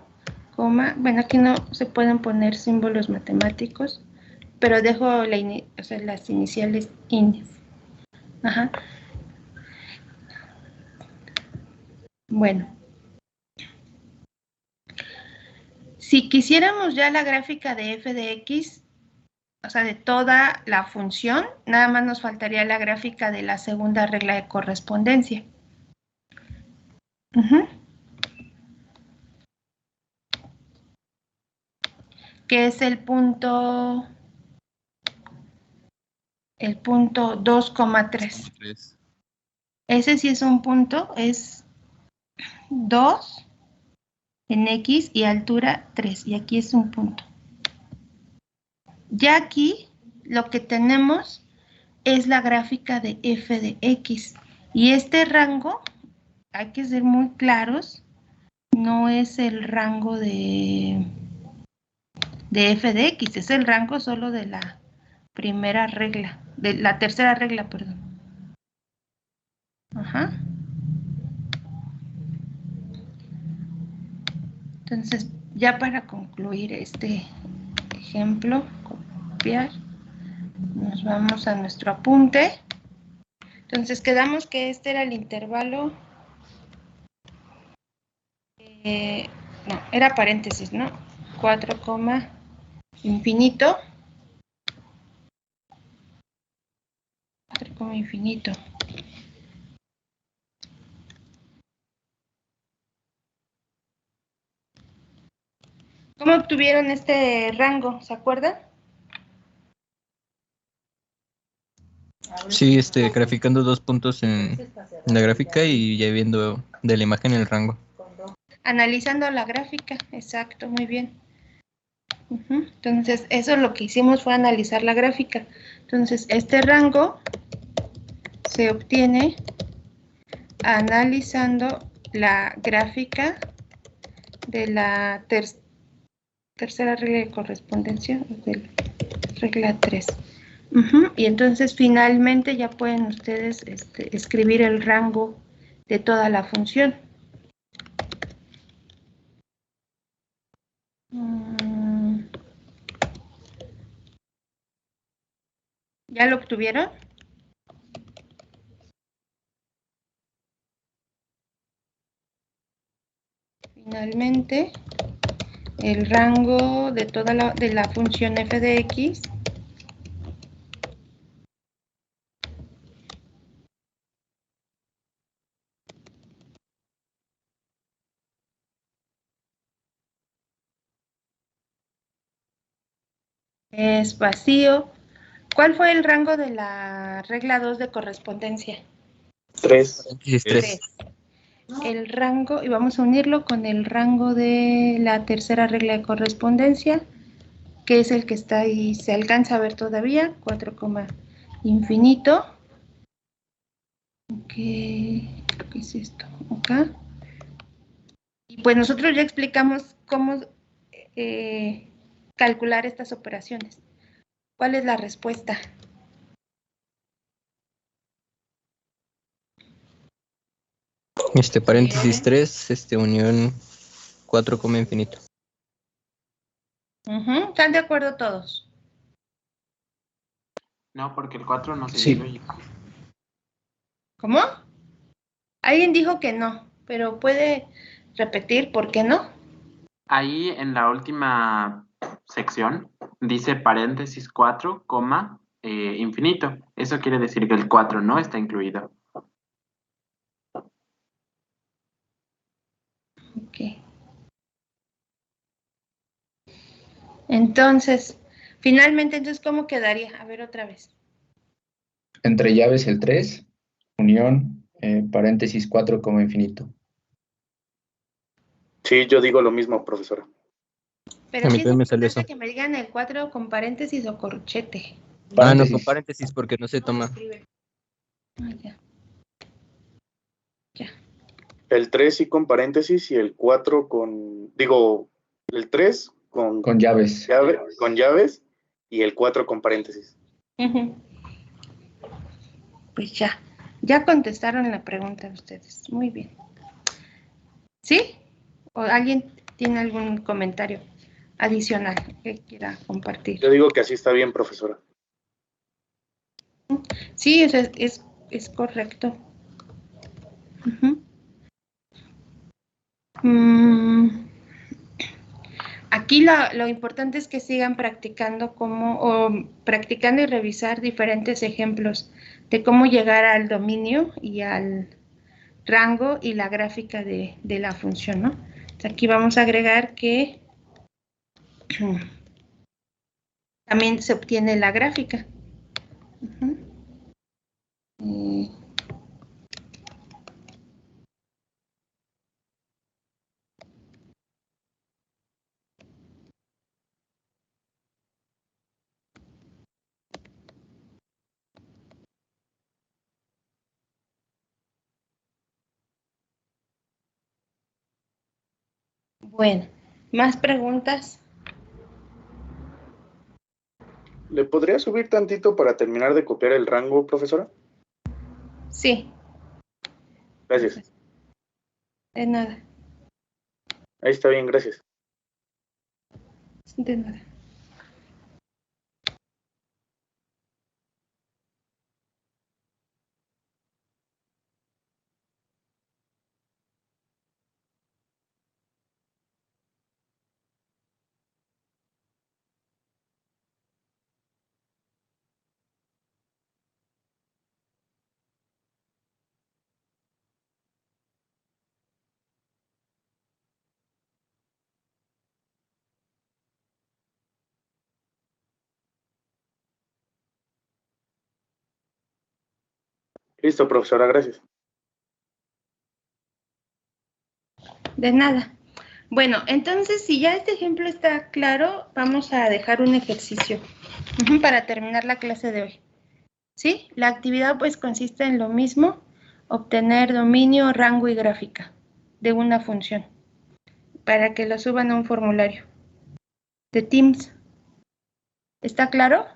coma, bueno, aquí no se pueden poner símbolos matemáticos, pero dejo las iniciales INEF. Ajá. Bueno. Si quisiéramos ya la gráfica de f de x, o sea, de toda la función, nada más nos faltaría la gráfica de la segunda regla de correspondencia. Que es el punto 2,3. Ese sí es un punto, es 2 en x y altura 3, y aquí es un punto. Ya aquí lo que tenemos es la gráfica de f de x, y este rango, hay que ser muy claros, no es el rango de f de x, es el rango solo de la primera regla, de la tercera regla, perdón. Ajá. Entonces, ya para concluir este ejemplo, copiar, nos vamos a nuestro apunte. Entonces, quedamos que este era el intervalo, no, era paréntesis, ¿no? 4, infinito. 4, infinito. ¿Cómo obtuvieron este rango? ¿Se acuerdan? Sí, graficando 2 puntos en la gráfica y ya viendo de la imagen el rango. Analizando la gráfica, exacto, muy bien. Entonces, eso lo que hicimos fue analizar la gráfica. Entonces, este rango se obtiene analizando la gráfica de la tercera regla de correspondencia, de la regla 3. Y entonces, finalmente, ya pueden ustedes escribir el rango de toda la función. ¿Ya lo obtuvieron? Finalmente, el rango de toda la función f de x es vacío. ¿Cuál fue el rango de la regla 2 de correspondencia? 3. 3. El rango, y vamos a unirlo con el rango de la tercera regla de correspondencia, que es el que está ahí, se alcanza a ver todavía, 4, infinito. ¿Qué es esto? Acá. Y pues nosotros ya explicamos cómo calcular estas operaciones. ¿Cuál es la respuesta? Paréntesis 3, unión 4, infinito. ¿Están de acuerdo todos? No, porque el 4 no se Sí. incluye. ¿Cómo? Alguien dijo que no, pero puede repetir por qué no. Ahí en la última sección dice paréntesis 4, infinito. Eso quiere decir que el 4 no está incluido. Ok. Entonces, finalmente, ¿cómo quedaría? A ver otra vez. Entre llaves el 3, unión, paréntesis 4, infinito. Sí, yo digo lo mismo, profesora. Pero A mí sí es también me salió importante eso. que me digan el 4 con paréntesis o corchete. No, con paréntesis porque no se toma. Ya. Ya. El 3 sí con paréntesis y el 4 el 3 Con llaves. con llaves y el 4 con paréntesis. Pues ya contestaron la pregunta ustedes. Muy bien. ¿Sí? ¿O alguien ¿Tiene algún comentario adicional que quiera compartir? Yo digo que así está bien, profesora. Sí, o sea, es correcto. Ujú. Aquí lo importante es que sigan practicando practicando y revisar diferentes ejemplos de cómo llegar al dominio y al rango y la gráfica de la función, ¿no? Entonces aquí vamos a agregar que también se obtiene la gráfica. Ujú. Bueno, ¿más preguntas? ¿Le podría subir tantito para terminar de copiar el rango, profesora? Sí. Gracias. De nada. Ahí está bien, gracias. De nada. Listo, profesora, gracias. De nada. Bueno, entonces si ya este ejemplo está claro, vamos a dejar un ejercicio para terminar la clase de hoy. ¿Sí? La actividad pues consiste en lo mismo, obtener dominio, rango y gráfica de una función para que lo suban a un formulario de Teams. ¿Está claro?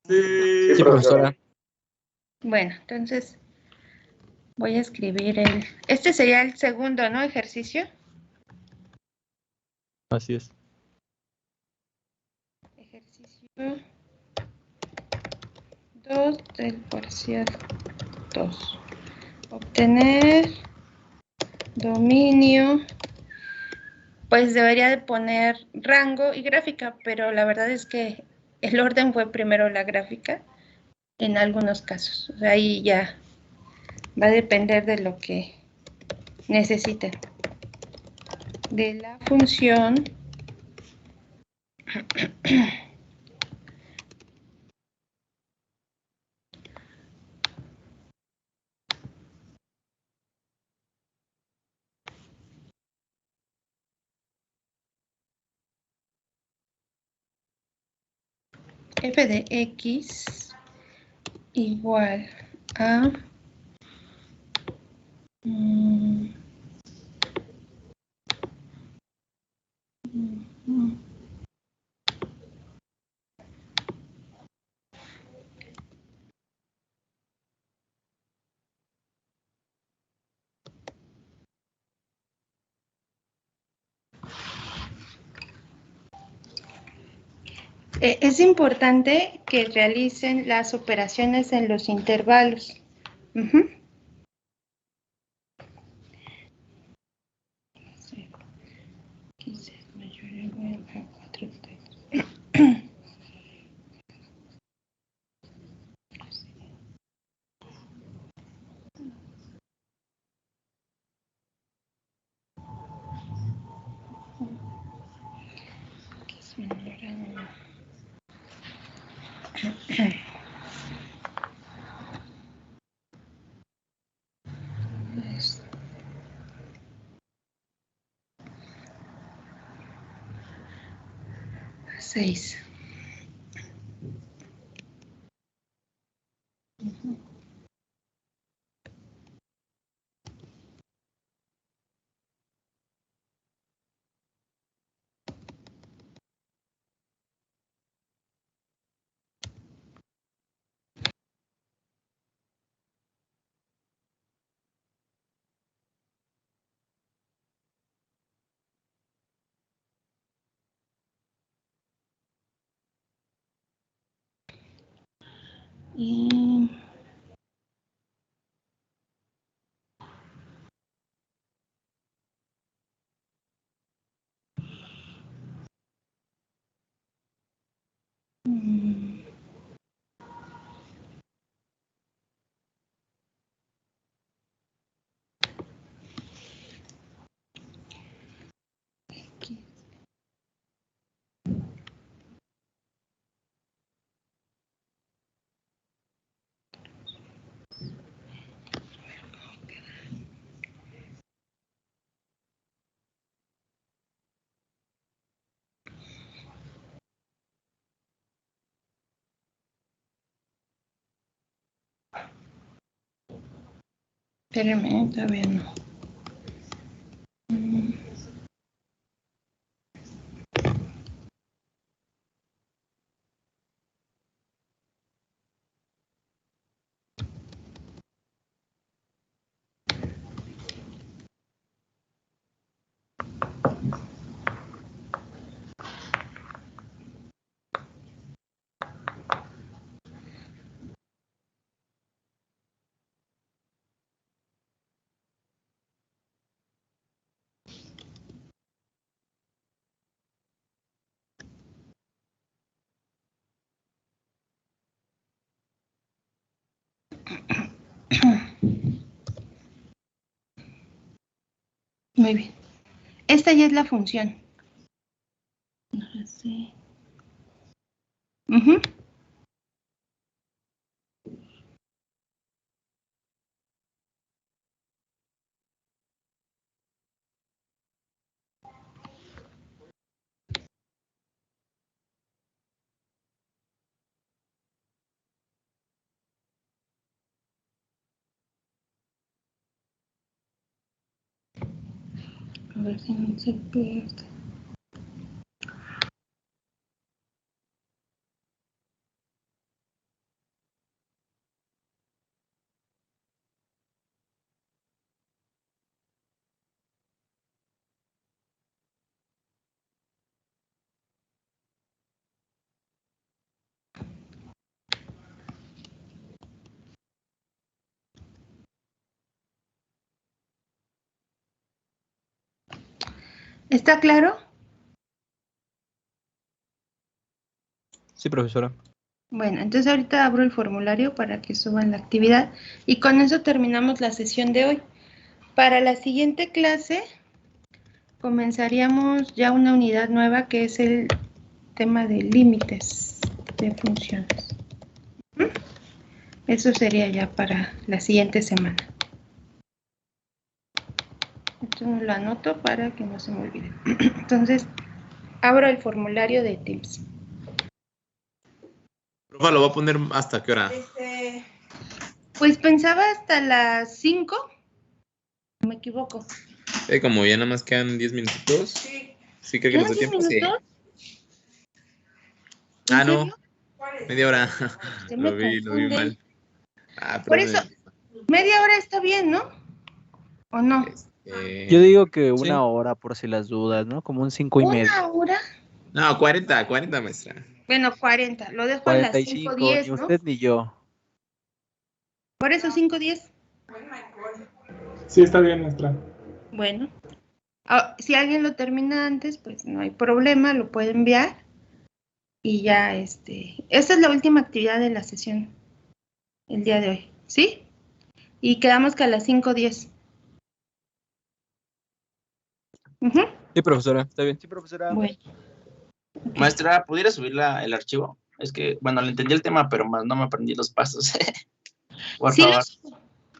Sí, Sí, profesora. profesora. Bueno, entonces voy a escribir este sería el segundo, ¿no? Ejercicio. Así es. Ejercicio 2 del parcial 2. Obtener dominio. Pues debería de poner rango y gráfica, pero la verdad es que el orden fue primero la gráfica en algunos casos. O sea, ahí ya va a depender de lo que necesiten. De la función f de x igual a es importante que realicen las operaciones en los intervalos. Uh-huh. Seis. Y espérame, todavía no. Muy bien. Esta ya es la función. Ahora sí. Ujú. A ver si no se pierde. ¿Está claro? Sí, profesora. Bueno, entonces ahorita abro el formulario para que suban la actividad y con eso terminamos la sesión de hoy. Para la siguiente clase comenzaríamos ya una unidad nueva que es el tema de límites de funciones. Eso sería ya para la siguiente semana. Esto no lo anoto para que no se me olvide. Entonces, abro el formulario de Teams. Profa, ¿lo va a poner hasta qué hora? Pues pensaba hasta las 5. No me equivoco. Como ya nada más quedan 10 minutitos. ¿Sí cree que nos ¿Quedan da 10 tiempo? Sí. minutos? Ah, ¿En no. serio? Media hora. Se Lo me vi confunde. mal. Ah, Por perdón. eso, media hora está bien, ¿no? ¿O no? Yo digo que sí. una hora por si las dudas, ¿no? Como un 5:30. ¿Una hora? No, 40, maestra. Bueno, 40. Lo dejo a las 45, 5:10, ni ¿no? usted ni yo. Por eso 5:10. Sí, está bien, maestra. Bueno. Si alguien lo termina antes, pues no hay problema, lo puede enviar. Y ya, esta es la última actividad de la sesión el día de hoy, ¿sí? Y quedamos que a las 5:10. Ujú. Sí, profesora, está bien. Sí, profesora. Bueno. Maestra, ¿pudiera subir el archivo? Es que, bueno, le entendí el tema, pero más no me aprendí los pasos. Por Sí, favor.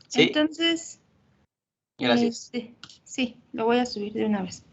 ¿Sí? entonces, Gracias. sí, lo voy a subir de una vez.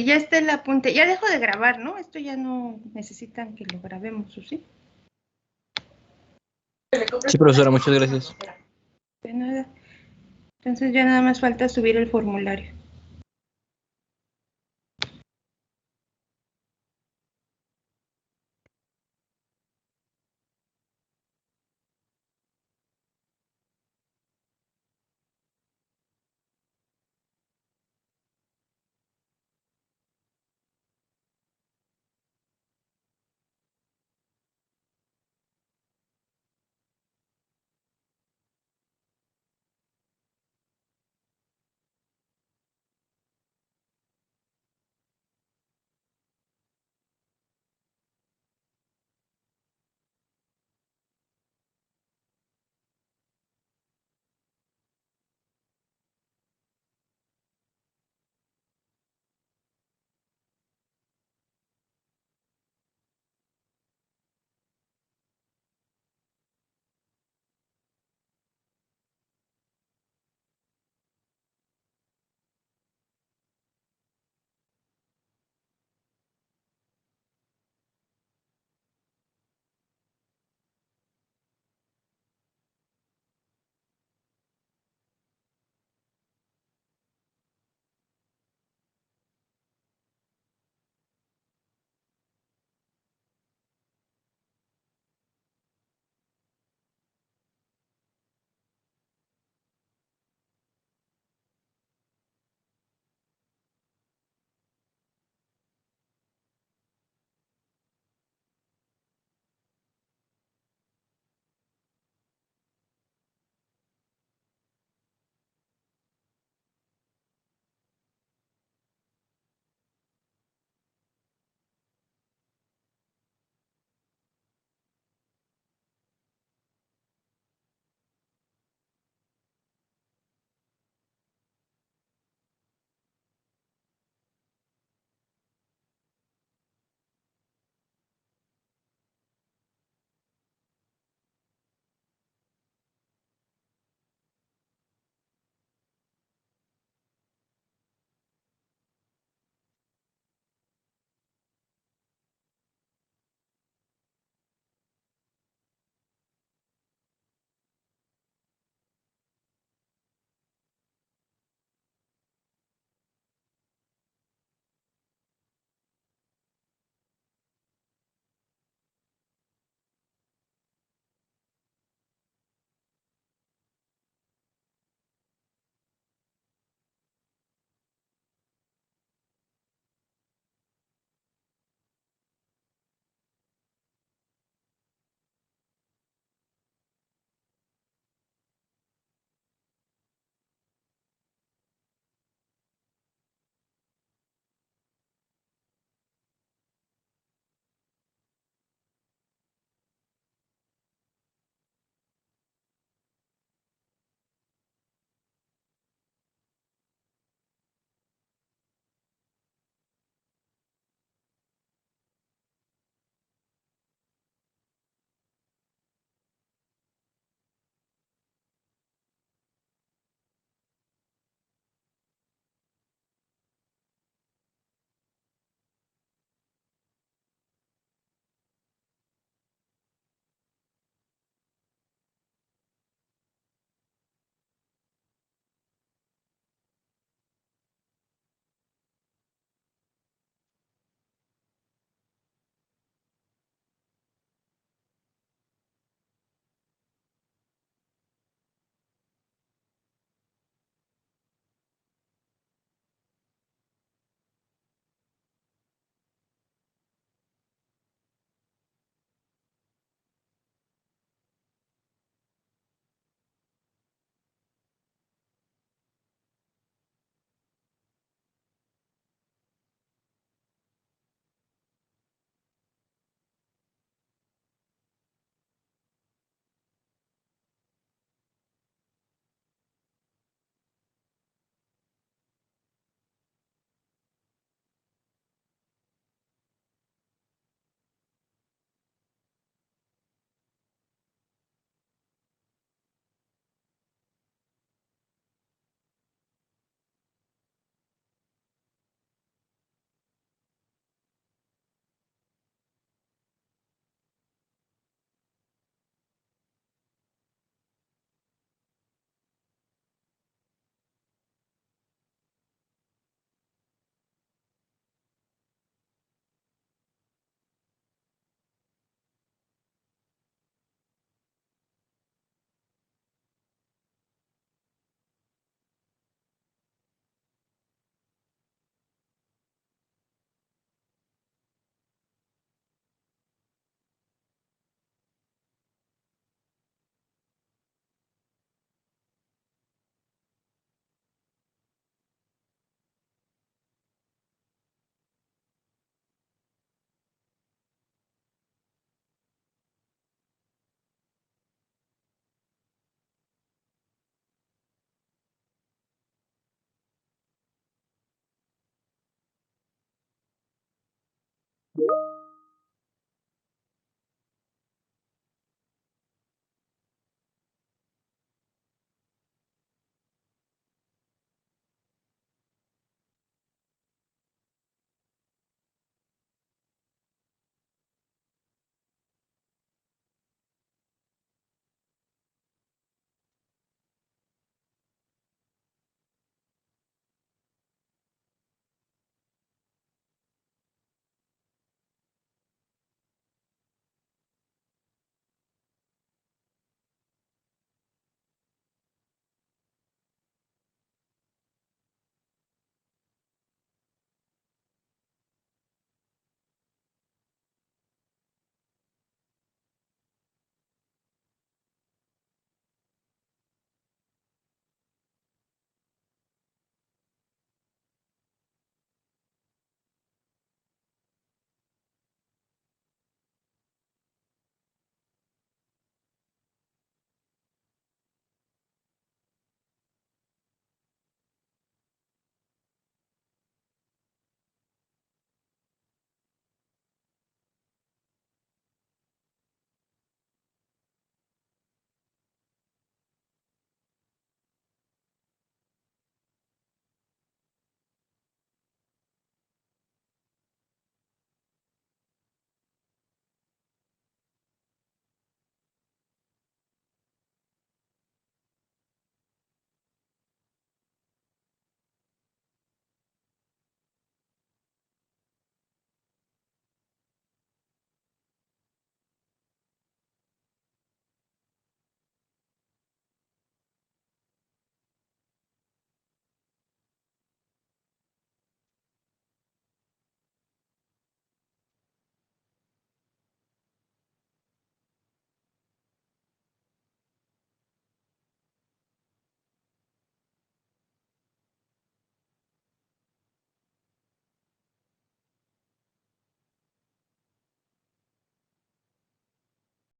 Ya está el apunte. Ya dejo de grabar, ¿no? Esto ya no necesitan que lo grabemos, ¿o sí? Sí, profesora, muchas gracias. De nada. Entonces ya nada más falta subir el formulario. Bye.